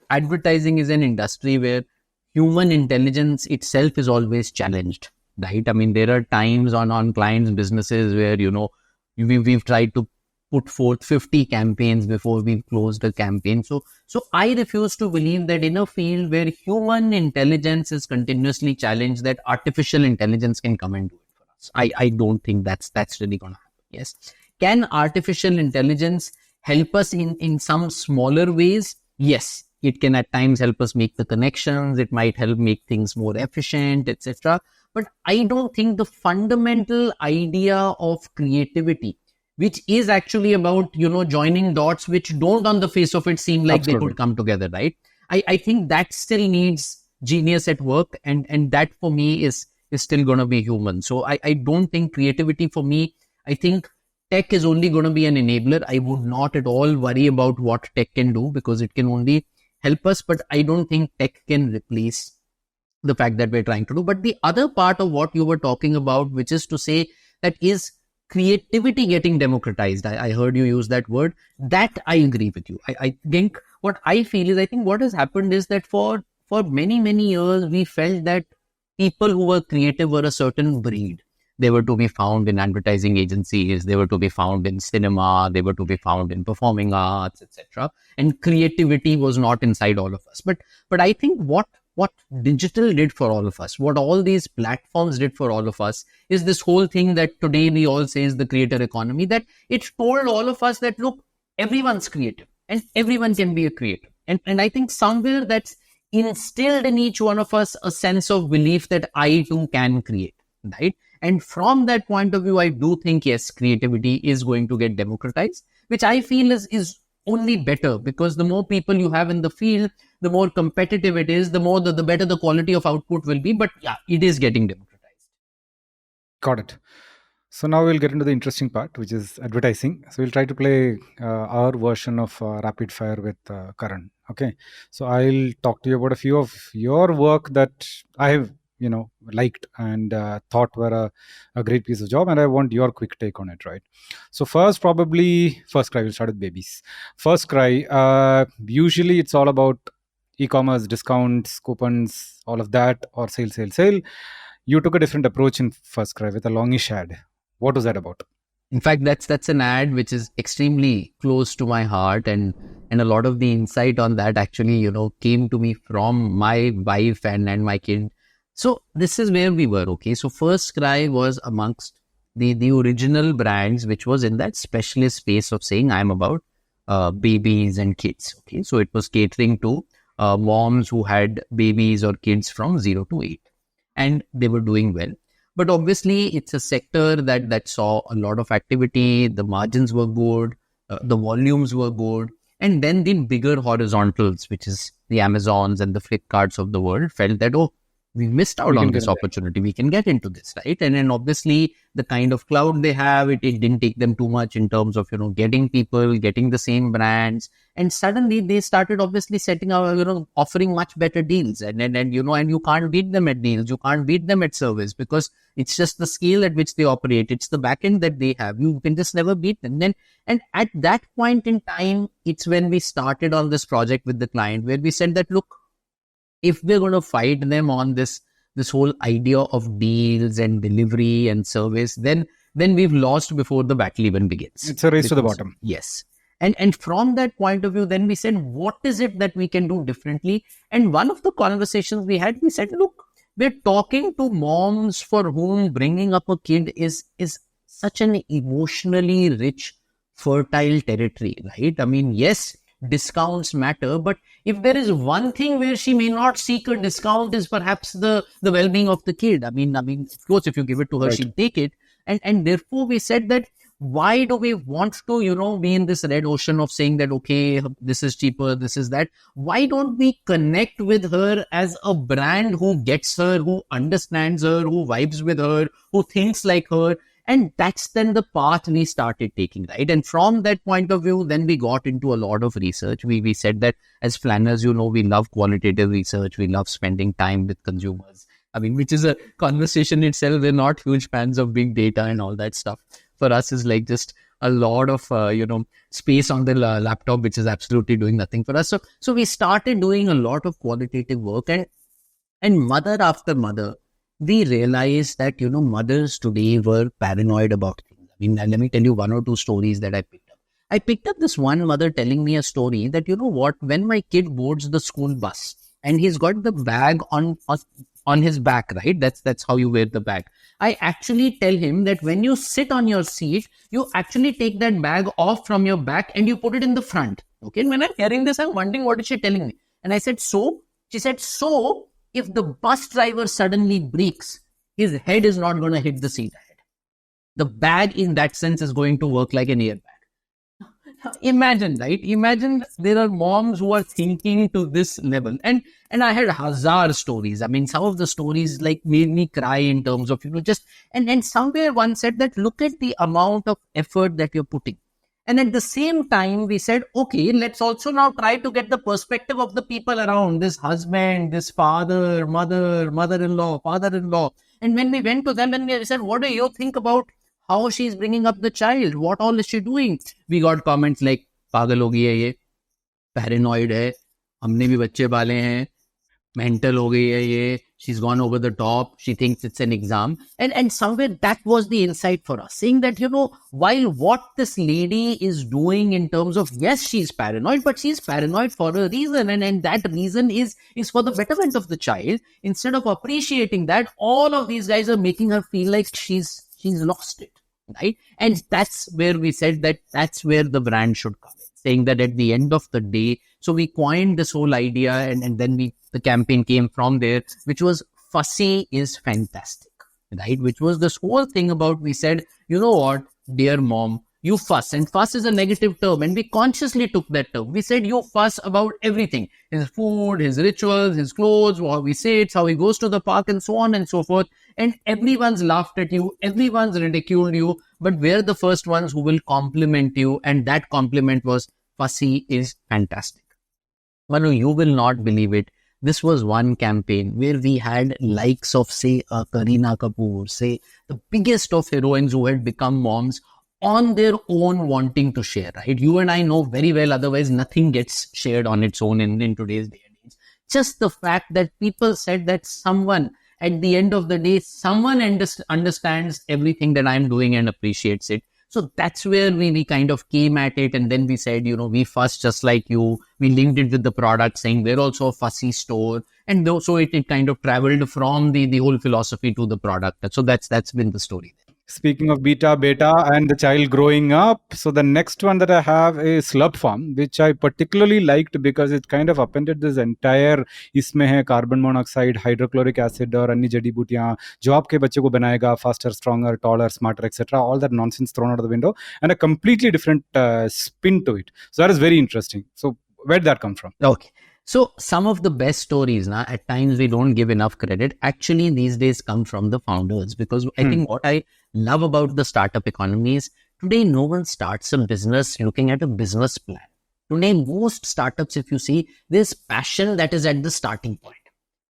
advertising is an industry where human intelligence itself is always challenged, right? I mean, there are times on clients' businesses where, we've tried to put forth 50 campaigns before we've closed a campaign. So I refuse to believe that in a field where human intelligence is continuously challenged, that artificial intelligence can come and do it for us. I don't think that's really going to happen. Yes. Can artificial intelligence help us in some smaller ways? Yes. It can at times help us make the connections. It might help make things more efficient, etc. But I don't think the fundamental idea of creativity, which is actually about, joining dots which don't on the face of it seem like Absolutely. they could come together, right? I think that still needs genius at work, and that for me is still going to be human. So I don't think creativity for me, I think tech is only going to be an enabler. I would not at all worry about what tech can do, because it can only help us, but I don't think tech can replace the fact that we're trying to do. But the other part of what you were talking about, which is to say that is creativity getting democratized. I heard you use that word. That I agree with you. I think what I feel is, I think what has happened is that for many, many years, we felt that people who were creative were a certain breed. They were to be found in advertising agencies, they were to be found in cinema, they were to be found in performing arts, etc. And creativity was not inside all of us. But I think what digital did for all of us, what all these platforms did for all of us, is this whole thing that today we all say is the creator economy, that it told all of us that, look, everyone's creative and everyone can be a creator. And I think somewhere that's instilled in each one of us a sense of belief that I too can create, right? And from that point of view, I do think, yes, creativity is going to get democratized, which I feel is only better, because the more people you have in the field, the more competitive it is, the better the quality of output will be. But yeah, it is getting democratized. Got it. So now we'll get into the interesting part, which is advertising. So we'll try to play our version of rapid fire with Karan. Okay. So I'll talk to you about a few of your work that I have, liked and thought were a great piece of job, and I want your quick take on it, right? So first cry. We'll start with babies. First cry. Usually it's all about e-commerce, discounts, coupons, all of that, or sale. You took a different approach in First Cry with a longish ad. What was that about? In fact, that's an ad which is extremely close to my heart, and a lot of the insight on that actually, came to me from my wife and my kid. So this is where we were, okay? So First Cry was amongst the original brands which was in that specialist space of saying I'm about babies and kids, okay? So it was catering to moms who had babies or kids from 0 to 8, and they were doing well. But obviously, it's a sector that saw a lot of activity. The margins were good, the volumes were good. And then the bigger horizontals, which is the Amazons and the Flipkarts of the world, felt that, oh, we missed out on this opportunity. We can get into this, right? And then obviously, the kind of cloud they have, it didn't take them too much in terms of, getting people, getting the same brands. And suddenly they started obviously setting out, offering much better deals. And you can't beat them at deals. You can't beat them at service, because it's just the scale at which they operate. It's the backend that they have. You can just never beat them. And at that point in time, it's when we started on this project with the client, where we said that, look, if we're going to fight them on this whole idea of deals and delivery and service, then we've lost before the battle even begins. It's a race to the bottom. Yes. And from that point of view, then we said, what is it that we can do differently? And one of the conversations we had, we said, look, we're talking to moms for whom bringing up a kid is such an emotionally rich, fertile territory, right? I mean, yes, discounts matter, but if there is one thing where she may not seek a discount, is perhaps the well-being of the kid. I mean, of course, if you give it to her, right, she'll take it. And therefore we said that, why do we want to, be in this red ocean of saying that, okay, this is cheaper, this is that? Why don't we connect with her as a brand who gets her, who understands her, who vibes with her, who thinks like her? And that's then the path we started taking, right? And from that point of view, then we got into a lot of research. We said that as planners, we love qualitative research. We love spending time with consumers. I mean, which is a conversation itself. We're not huge fans of big data and all that stuff. For us is like just a lot of, space on the laptop, which is absolutely doing nothing for us. So we started doing a lot of qualitative work, and mother after mother, we realized that, mothers today were paranoid about things. I mean, let me tell you one or two stories that I picked up. I picked up this one mother telling me a story that, when my kid boards the school bus and he's got the bag on his back, right? That's how you wear the bag. I actually tell him that when you sit on your seat, you actually take that bag off from your back and you put it in the front. Okay. And when I'm hearing this, I'm wondering, what is she telling me? And I said, so? She said, so if the bus driver suddenly brakes, his head is not going to hit the seat ahead. The bag in that sense is going to work like an airbag. Imagine, right? Imagine there are moms who are thinking to this level. And I had hazard stories. I mean, some of the stories like made me cry in terms of, and somewhere one said that, look at the amount of effort that you're putting. And at the same time, we said, okay, let's also now try to get the perspective of the people around, this husband, this father, mother-in-law, father-in-law. And when we went to them and we said, what do you think about how she's bringing up the child? What all is she doing? We got comments like, pagal ho gayi hai ye, paranoid hai, humne bhi bacche paale hain. mental ho gayi hai ye, she's gone over the top, she thinks it's an exam. And somewhere that was the insight for us, saying that, while what this lady is doing in terms of, yes, she's paranoid, but she's paranoid for a reason. And that reason is for the betterment of the child. Instead of appreciating that, all of these guys are making her feel like she's lost it. Right. And that's where we said that that's where the brand should come in, saying that at the end of the day, so we coined this whole idea, and then the campaign came from there, which was fussy is fantastic, right? Which was this whole thing about, we said, you know what, dear mom, you fuss, and fuss is a negative term, and we consciously took that term. We said you fuss about everything, his food, his rituals, his clothes, how he sits, how he goes to the park, and so on and so forth. And everyone's laughed at you, everyone's ridiculed you, but we're the first ones who will compliment you, and that compliment was fussy is fantastic. Manu, you will not believe it. This was one campaign where we had likes of, say, Kareena Kapoor, say, the biggest of heroines who had become moms on their own wanting to share, right? You and I know very well, otherwise nothing gets shared on its own in today's day and age. Just the fact that people said that someone, at the end of the day, someone understands everything that I'm doing and appreciates it. So that's where we kind of came at it. And then we said, we fuss just like you. We linked it with the product, saying we're also a fussy store. And so it kind of traveled from the whole philosophy to the product. So that's been the story. Speaking of beta, and the child growing up, so the next one that I have is Slurp Farm, which I particularly liked because it kind of appended this entire, इसमें है carbon monoxide, hydrochloric acid और अन्य जड़ी बूटियां जो आपके बच्चे को बनाएगा faster, stronger, taller, smarter, etc. All that nonsense thrown out of the window, and a completely different spin to it. So that is very interesting. So where did that come from? Okay. So some of the best stories, at times we don't give enough credit, actually these days come from the founders, because I think what I love about the startup economy is today no one starts a business looking at a business plan. Today most startups, if you see, there's passion that is at the starting point.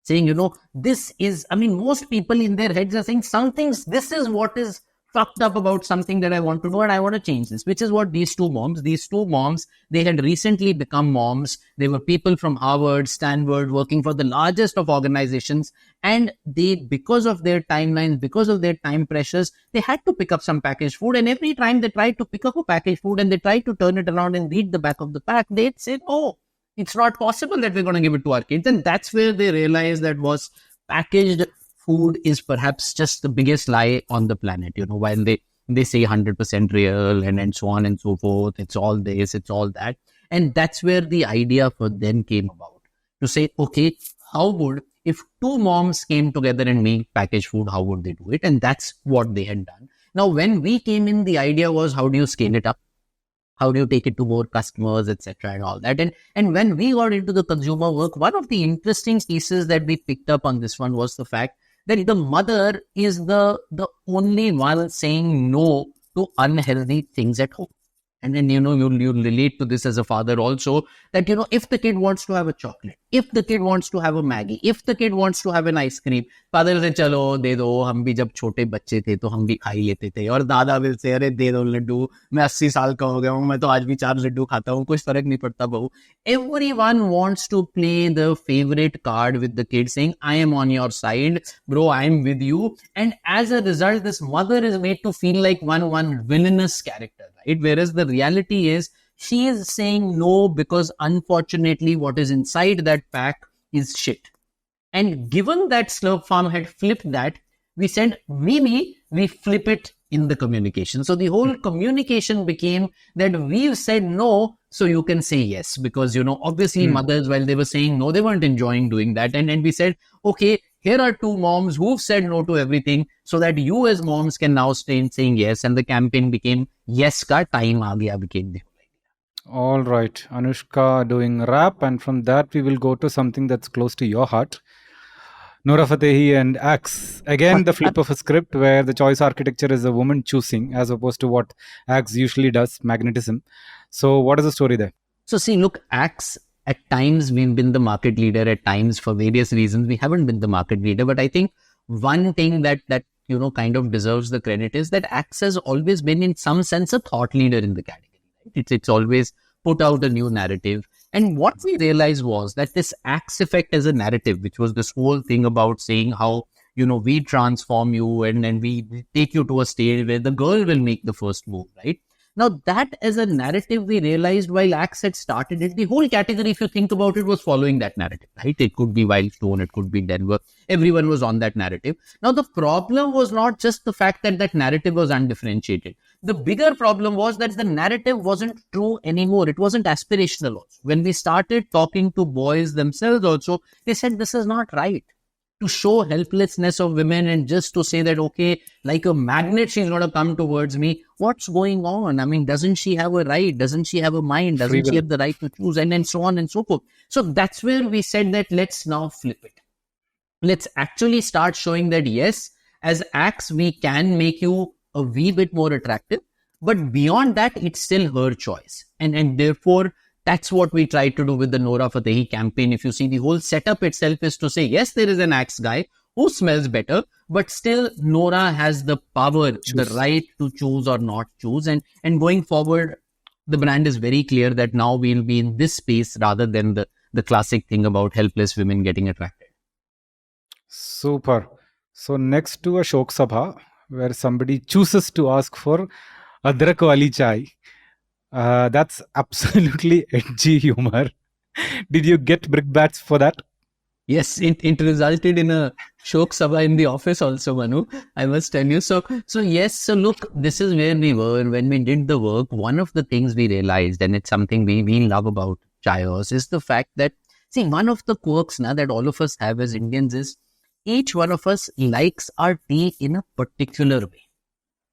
Saying, this is, most people in their heads are saying some things, this is what is fucked up about something that I want to do, and I want to change this, which is what these two moms, they had recently become moms. They were people from Harvard, Stanford, working for the largest of organizations. And they, because of their timelines, because of their time pressures, they had to pick up some packaged food. And every time they tried to pick up a packaged food and they tried to turn it around and read the back of the pack, they'd say, oh, it's not possible that we're going to give it to our kids. And that's where they realized that was packaged food is perhaps just the biggest lie on the planet. While they say 100% real and so on and so forth, it's all this, it's all that. And that's where the idea for them came about, to say, okay, how would, if two moms came together and made packaged food, how would they do it? And that's what they had done. Now, when we came in, the idea was, how do you scale it up? How do you take it to more customers, etc., and all that? And when we got into the consumer work, one of the interesting pieces that we picked up on this one was the fact that the mother is the only one saying no to unhealthy things at home. And then, you'll relate to this as a father also, that, if the kid wants to have a chocolate, if the kid wants to have a Maggie, if the kid wants to have an ice cream, father will say, chalo, de do, hum bhi jab chote bacche the, to hum bhi khai lete the. Aur dada will say, arre, de do laddu, main 80 saal ka ho gaya hu, main to aaj bhi 4 laddu khata hu, kuch farak nahi padta bahu. Everyone wants to play the favorite card with the kid, saying, I am on your side, bro, I am with you. And as a result, this mother is made to feel like one villainous character. Right? Whereas the reality is, she is saying no because unfortunately what is inside that pack is shit. And given that Slurp Farm had flipped that, we said, maybe we flip it in the communication. So the whole communication became that we've said no, so you can say yes. Because, obviously mothers, while they were saying no, they weren't enjoying doing that. And we said, okay, here are two moms who've said no to everything, so that you as moms can now stay saying yes. And the campaign became Yes Ka Time Aa Gaya became the whole idea. All right. Anushka doing rap. And from that, we will go to something that's close to your heart. Noura Fatehi and Axe. Again, the flip of a script where the choice architecture is a woman choosing as opposed to what Axe usually does, magnetism. So what is the story there? So see, look, Axe, at times we've been the market leader, at times for various reasons we haven't been the market leader. But I think one thing that kind of deserves the credit is that Axe has always been in some sense a thought leader in the category. Right? It's always put out a new narrative. And what we realized was that this axe effect as a narrative, which was this whole thing about saying how, we transform you and we take you to a stage where the girl will make the first move, right? Now, that as a narrative, we realized while Axe had started it, the whole category, if you think about it, was following that narrative, right? It could be Wildstone, it could be Denver. Everyone was on that narrative. Now, the problem was not just the fact that that narrative was undifferentiated. The bigger problem was that the narrative wasn't true anymore. It wasn't aspirational also. When we started talking to boys themselves also, they said, this is not right. To show helplessness of women and just to say that, okay, like a magnet, she's going to come towards me. What's going on? I mean, doesn't she have a right? Doesn't she have a mind? Doesn't she have the right to choose? And so on and so forth. So that's where we said that let's now flip it. Let's actually start showing that, yes, as Axe, we can make you a wee bit more attractive. But beyond that, it's still her choice. And therefore, that's what we tried to do with the Nora Fatehi campaign. If you see, the whole setup itself is to say, yes, there is an Axe guy who smells better, but still Nora has the power, the right to choose or not choose. And going forward, the brand is very clear that now we'll be in this space rather than the classic thing about helpless women getting attracted. Super. So next to a Shok Sabha, where somebody chooses to ask for Adrak wali chai, that's absolutely edgy humor. Did you get brickbats for that? Yes, it resulted in a Shok Sabha in the office also, Manu, I must tell you. So yes, so look, this is where we were when we did the work. One of the things we realized, and it's something we love about Chayos, is the fact that, see, one of the quirks now that all of us have as Indians is each one of us likes our tea in a particular way,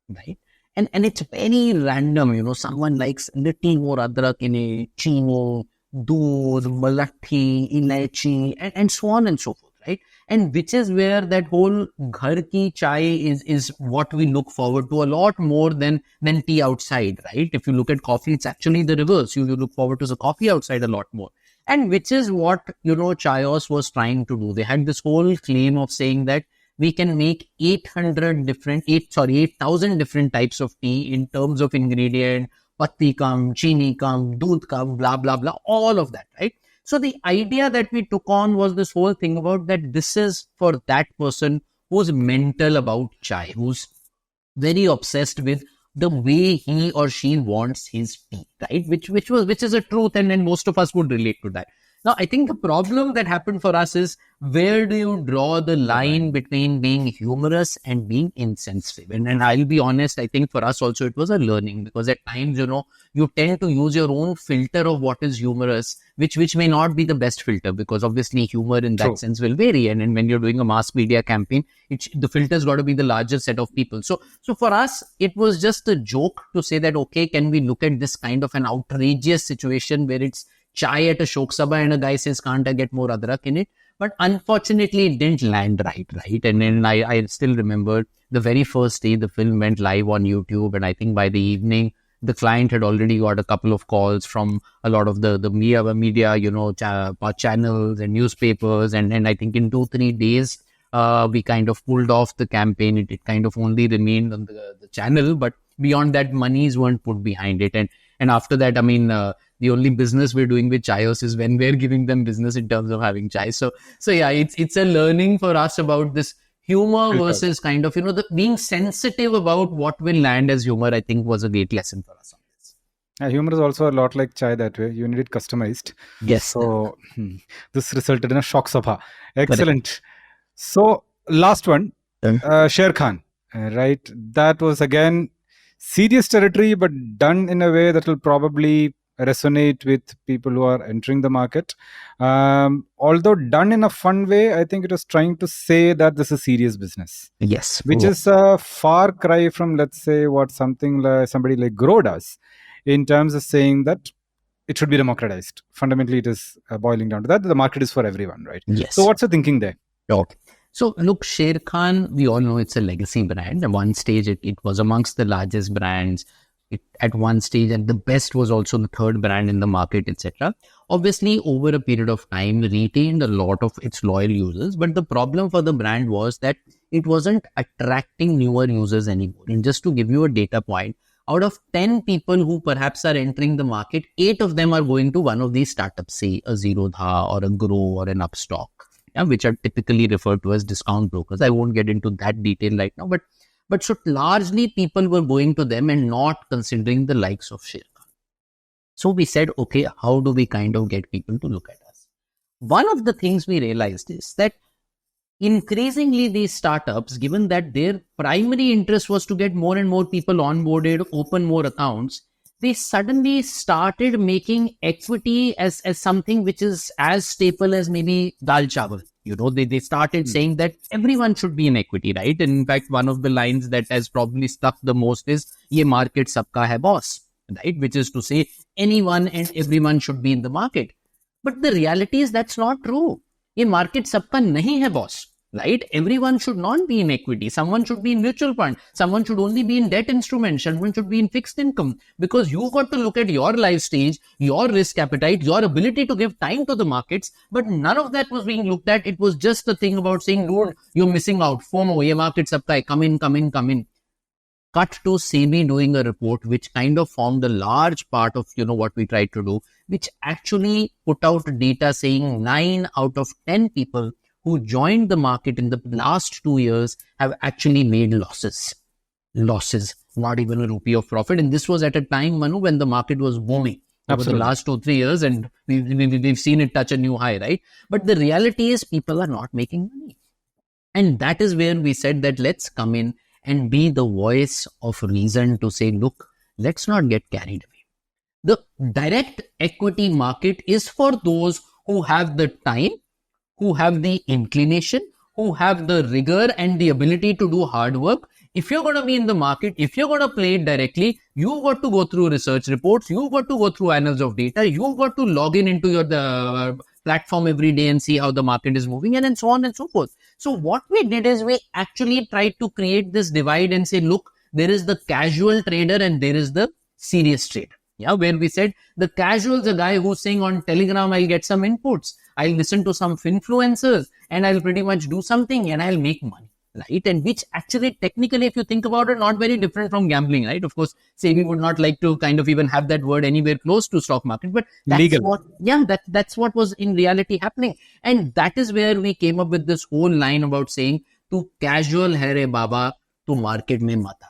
right? And it's very random, someone likes little more adrak in it, chino, doodh, malatti, ilaichi, and so on and so forth, right? And which is where that whole ghar ki chai is what we look forward to a lot more than tea outside, right? If you look at coffee, it's actually the reverse. You look forward to the coffee outside a lot more. And which is what, Chayos was trying to do. They had this whole claim of saying that we can make 8,000 different types of tea in terms of ingredient, patti kam, chini kam, doodh kam, blah, blah, blah, all of that, right? So the idea that we took on was this whole thing about that this is for that person who's mental about chai, who's very obsessed with the way he or she wants his tea, right? Which is a truth, and most of us would relate to that. Now, I think the problem that happened for us is, where do you draw the line between being humorous and being insensitive? And I'll be honest, I think for us also it was a learning, because at times, you tend to use your own filter of what is humorous, which may not be the best filter, because obviously humor in that sense will vary. And when you're doing a mass media campaign, the filter's got to be the larger set of people. So for us, it was just a joke to say that, okay, can we look at this kind of an outrageous situation where it's chai at a Shok Sabha and a guy says, can't I get more adrak in it? But unfortunately, it didn't land right? And then I still remember the very first day the film went live on YouTube, and I think by the evening, the client had already got a couple of calls from a lot of the media, channels and newspapers. And I think in 2-3 days, we kind of pulled off the campaign. It kind of only remained on the channel, but beyond that, monies weren't put behind it. And after that, I mean, the only business we're doing with Chayos is when we're giving them business in terms of having chai. So yeah, it's a learning for us about this humor versus kind of, the being sensitive about what will land as humor, I think was a great lesson for us on this. Humor is also a lot like chai that way. You need it customized. Yes. So this resulted in a Shok Sabha. Excellent. Correct. So last one, Sher Khan, right? That was again serious territory, but done in a way that will probably resonate with people who are entering the market. Although done in a fun way, I think it was trying to say that this is serious business. Yes. Which is a far cry from, let's say, what somebody like Grow does, in terms of saying that it should be democratized. Fundamentally, it is boiling down to that. The market is for everyone, right? Yes. So what's the thinking there? Okay. So look, Sher Khan, we all know it's a legacy brand. At one stage, it was amongst the largest brands. At one stage, and the best was also the third brand in the market, etc. Obviously, over a period of time, retained a lot of its loyal users. But the problem for the brand was that it wasn't attracting newer users anymore. And just to give you a data point, out of 10 people who perhaps are entering the market, 8 of them are going to one of these startups, say a Zerodha or a Grow or an Upstock, which are typically referred to as discount brokers. I won't get into that detail right now, but so largely people were going to them and not considering the likes of Sher Khan. So we said, okay, how do we kind of get people to look at us? One of the things we realized is that increasingly these startups, given that their primary interest was to get more and more people onboarded, open more accounts, they suddenly started making equity as something which is as staple as maybe dal chawal. They started saying that everyone should be in equity, right? And in fact, one of the lines that has probably stuck the most is, ye market sabka hai boss, right? Which is to say, anyone and everyone should be in the market. But the reality is that's not true. ये market सबका नहीं है boss, right? Everyone should not be in equity. Someone should be in mutual fund. Someone should only be in debt instruments. Someone should be in fixed income, because you've got to look at your life stage, your risk appetite, your ability to give time to the markets. But none of that was being looked at. It was just a thing about saying, dude, you're missing out. FOMO, ye market sabka hai. Come in. Cut to SEBI doing a report which kind of formed a large part of what we tried to do, which actually put out data saying 9 out of 10 people who joined the market in the last 2 years have actually made losses, not even a rupee of profit. And this was at a time, Manu, when the market was booming. Over the last 2-3 years, and we've seen it touch a new high, right? But the reality is people are not making money. And that is where we said that let's come in and be the voice of reason to say, look, let's not get carried away. The direct equity market is for those who have the time, who have the inclination, who have the rigor and the ability to do hard work. If you're going to be in the market, if you're going to play it directly, you've got to go through research reports, you've got to go through annals of data, you've got to log into your platform every day and see how the market is moving, and so on and so forth. So what we did is we actually tried to create this divide and say, look, there is the casual trader and there is the serious trader. Yeah, where we said the casual is a guy who's saying on Telegram, I'll get some inputs, I'll listen to some influencers, and I'll pretty much do something and I'll make money, right? And which actually technically, if you think about it, not very different from gambling, right? Of course, SEBI would not like to kind of even have that word anywhere close to stock market, but that's legal. That's what was in reality happening. And that is where we came up with this whole line about saying, tu casual hai re baba, tu market mein mata.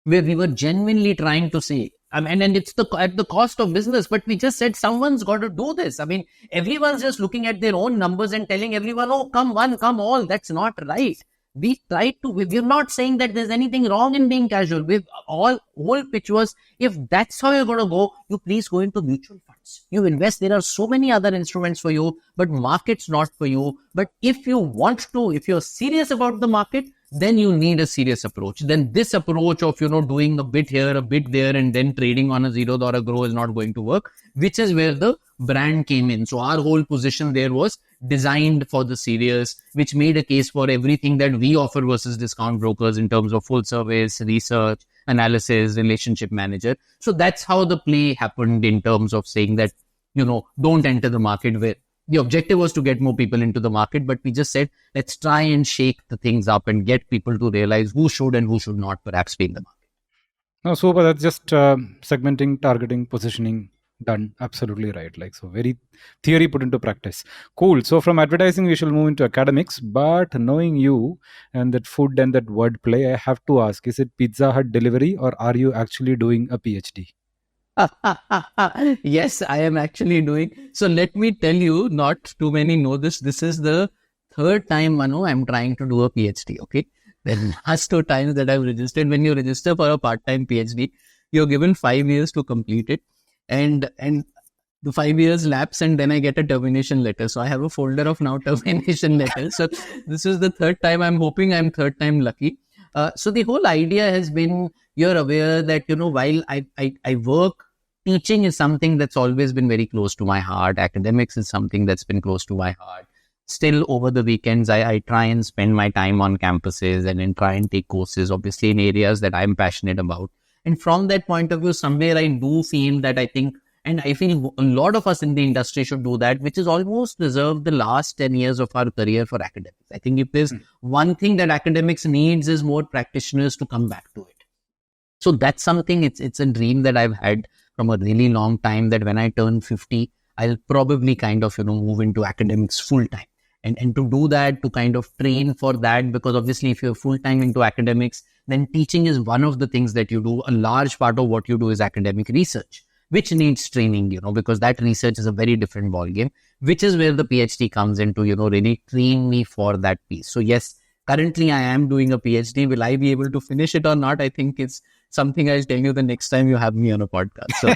Where we were genuinely trying to say, and it's at the cost of business, but we just said someone's got to do this. I mean, everyone's just looking at their own numbers and telling everyone, oh, come one, come all. That's not right. We're not saying that there's anything wrong in being casual. Whole pitch was, if that's how you're going to go, you please go into mutual funds. You invest. There are so many other instruments for you, but market's not for you. But if you're serious about the market, then you need a serious approach. Then this approach of, doing a bit here, a bit there, and then trading on a Zero or a Grow is not going to work, which is where the brand came in. So our whole position there was designed for the serious, which made a case for everything that we offer versus discount brokers in terms of full service, research, analysis, relationship manager. So that's how the play happened in terms of saying that, don't enter the market where the objective was to get more people into the market, but we just said, let's try and shake the things up and get people to realize who should and who should not perhaps be in the market. No, super. That's just segmenting, targeting, positioning. Done. Absolutely right. So very theory put into practice. Cool. So from advertising, we shall move into academics. But knowing you and that food and that wordplay, I have to ask, is it Pizza Hut delivery or are you actually doing a PhD? Yes, I am actually doing. So let me tell you, not too many know this. This is the third time, Manu, I'm trying to do a PhD. Okay. The last 2 times that I've registered, when you register for a part-time PhD, you're given 5 years to complete it. And the 5 years lapse and then I get a termination letter. So I have a folder of now termination letters. So this is the third time. I'm hoping I'm third time lucky. So the whole idea has been, you're aware that, while I work, teaching is something that's always been very close to my heart. Academics is something that's been close to my heart. Still, over the weekends, I try and spend my time on campuses and then try and take courses, obviously in areas that I'm passionate about. And from that point of view, somewhere I do feel that I feel a lot of us in the industry should do that, which is almost reserved the last 10 years of our career for academics. I think if there's one thing that academics needs is more practitioners to come back to it. So that's something, it's a dream that I've had from a really long time, that when I turn 50, I'll probably kind of, move into academics full time. And to do that, to kind of train for that, because obviously if you're full time into academics, then teaching is one of the things that you do. A large part of what you do is academic research, which needs training, because that research is a very different ballgame, which is where the PhD comes in to, really train me for that piece. So yes, currently I am doing a PhD. Will I be able to finish it or not? I think it's something I'll tell you the next time you have me on a podcast. So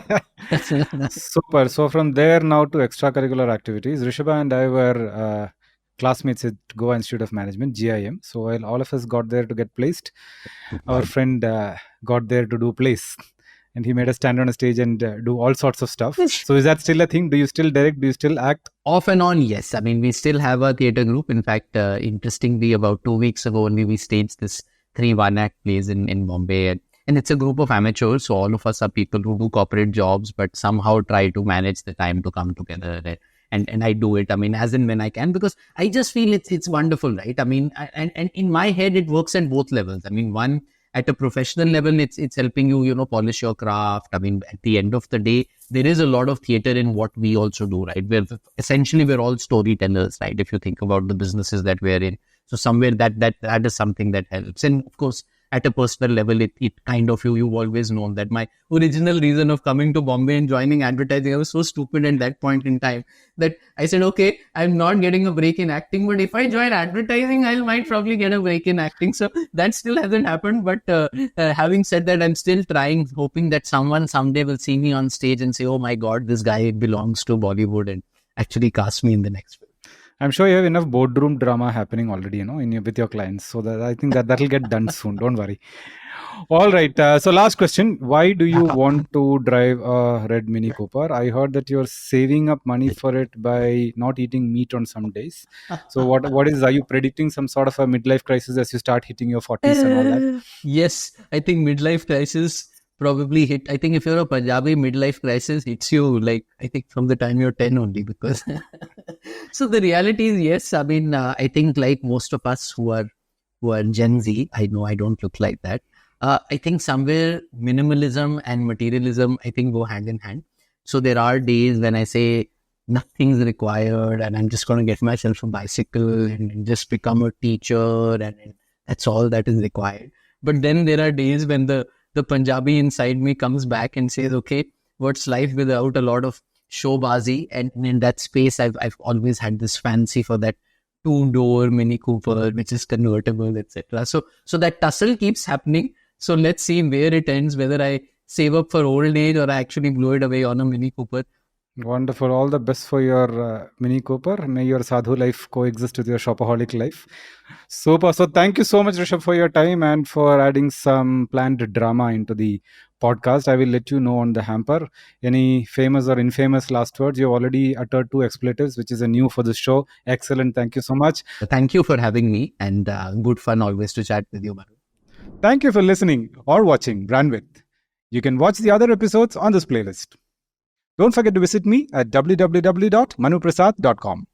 Super. So from there now to extracurricular activities, Rishabha and I were classmates at Goa Institute of Management, GIM. So while all of us got there to get placed, our friend got there to do plays. And he made us stand on a stage and do all sorts of stuff. So is that still a thing? Do you still direct? Do you still act? Off and on, yes. I mean, we still have a theatre group. In fact, interestingly, about 2 weeks ago only, we staged this 3 one-act plays in Bombay. And it's a group of amateurs. So all of us are people who do corporate jobs, but somehow try to manage the time to come together. And I do it, I mean, as and when I can, because I just feel it's wonderful, right? I mean, and in my head, it works at both levels. I mean, one, at a professional level, it's helping you, polish your craft. I mean, at the end of the day, there is a lot of theater in what we also do, right? We're all storytellers, right? If you think about the businesses that we're in. So somewhere that is something that helps. And of course, at a personal level, it kind of, you've always known that my original reason of coming to Bombay and joining advertising, I was so stupid at that point in time that I said, okay, I'm not getting a break in acting, but if I join advertising, I might probably get a break in acting. So that still hasn't happened. But having said that, I'm still trying, hoping that someone someday will see me on stage and say, oh my God, this guy belongs to Bollywood, and actually cast me in the next film. I'm sure you have enough boardroom drama happening already, with your clients. So that I think that'll get done soon. Don't worry. All right. So last question: why do you want to drive a red Mini Cooper? I heard that you're saving up money for it by not eating meat on some days. So what is? Are you predicting some sort of a midlife crisis as you start hitting your 40s and all that? Yes, I think midlife crisis probably hit. I think if you're a Punjabi, midlife crisis hits you, like, I think from the time you're 10 only, because so the reality is, yes, I mean, I think like most of us who are Gen Z, I know I don't look like that. I think somewhere minimalism and materialism, I think, go hand in hand. So there are days when I say nothing's required and I'm just going to get myself a bicycle and just become a teacher, and that's all that is required. But then there are days when the Punjabi inside me comes back and says, okay, what's life without a lot of showbazi? And in that space, I've always had this fancy for that 2-door Mini Cooper, which is convertible, etc. So that tussle keeps happening. So let's see where it ends, whether I save up for old age or I actually blow it away on a Mini Cooper. Wonderful. All the best for your Mini Cooper. May your sadhu life coexist with your shopaholic life. Super. So thank you so much, Rishabh, for your time and for adding some planned drama into the podcast. I will let you know on the hamper. Any famous or infamous last words? You've already uttered 2 expletives, which is a new for the show. Excellent. Thank you so much. Thank you for having me, and good fun always to chat with you, Manu. Thank you for listening or watching Brandwidth. You can watch the other episodes on this playlist. Don't forget to visit me at www.manuprasad.com.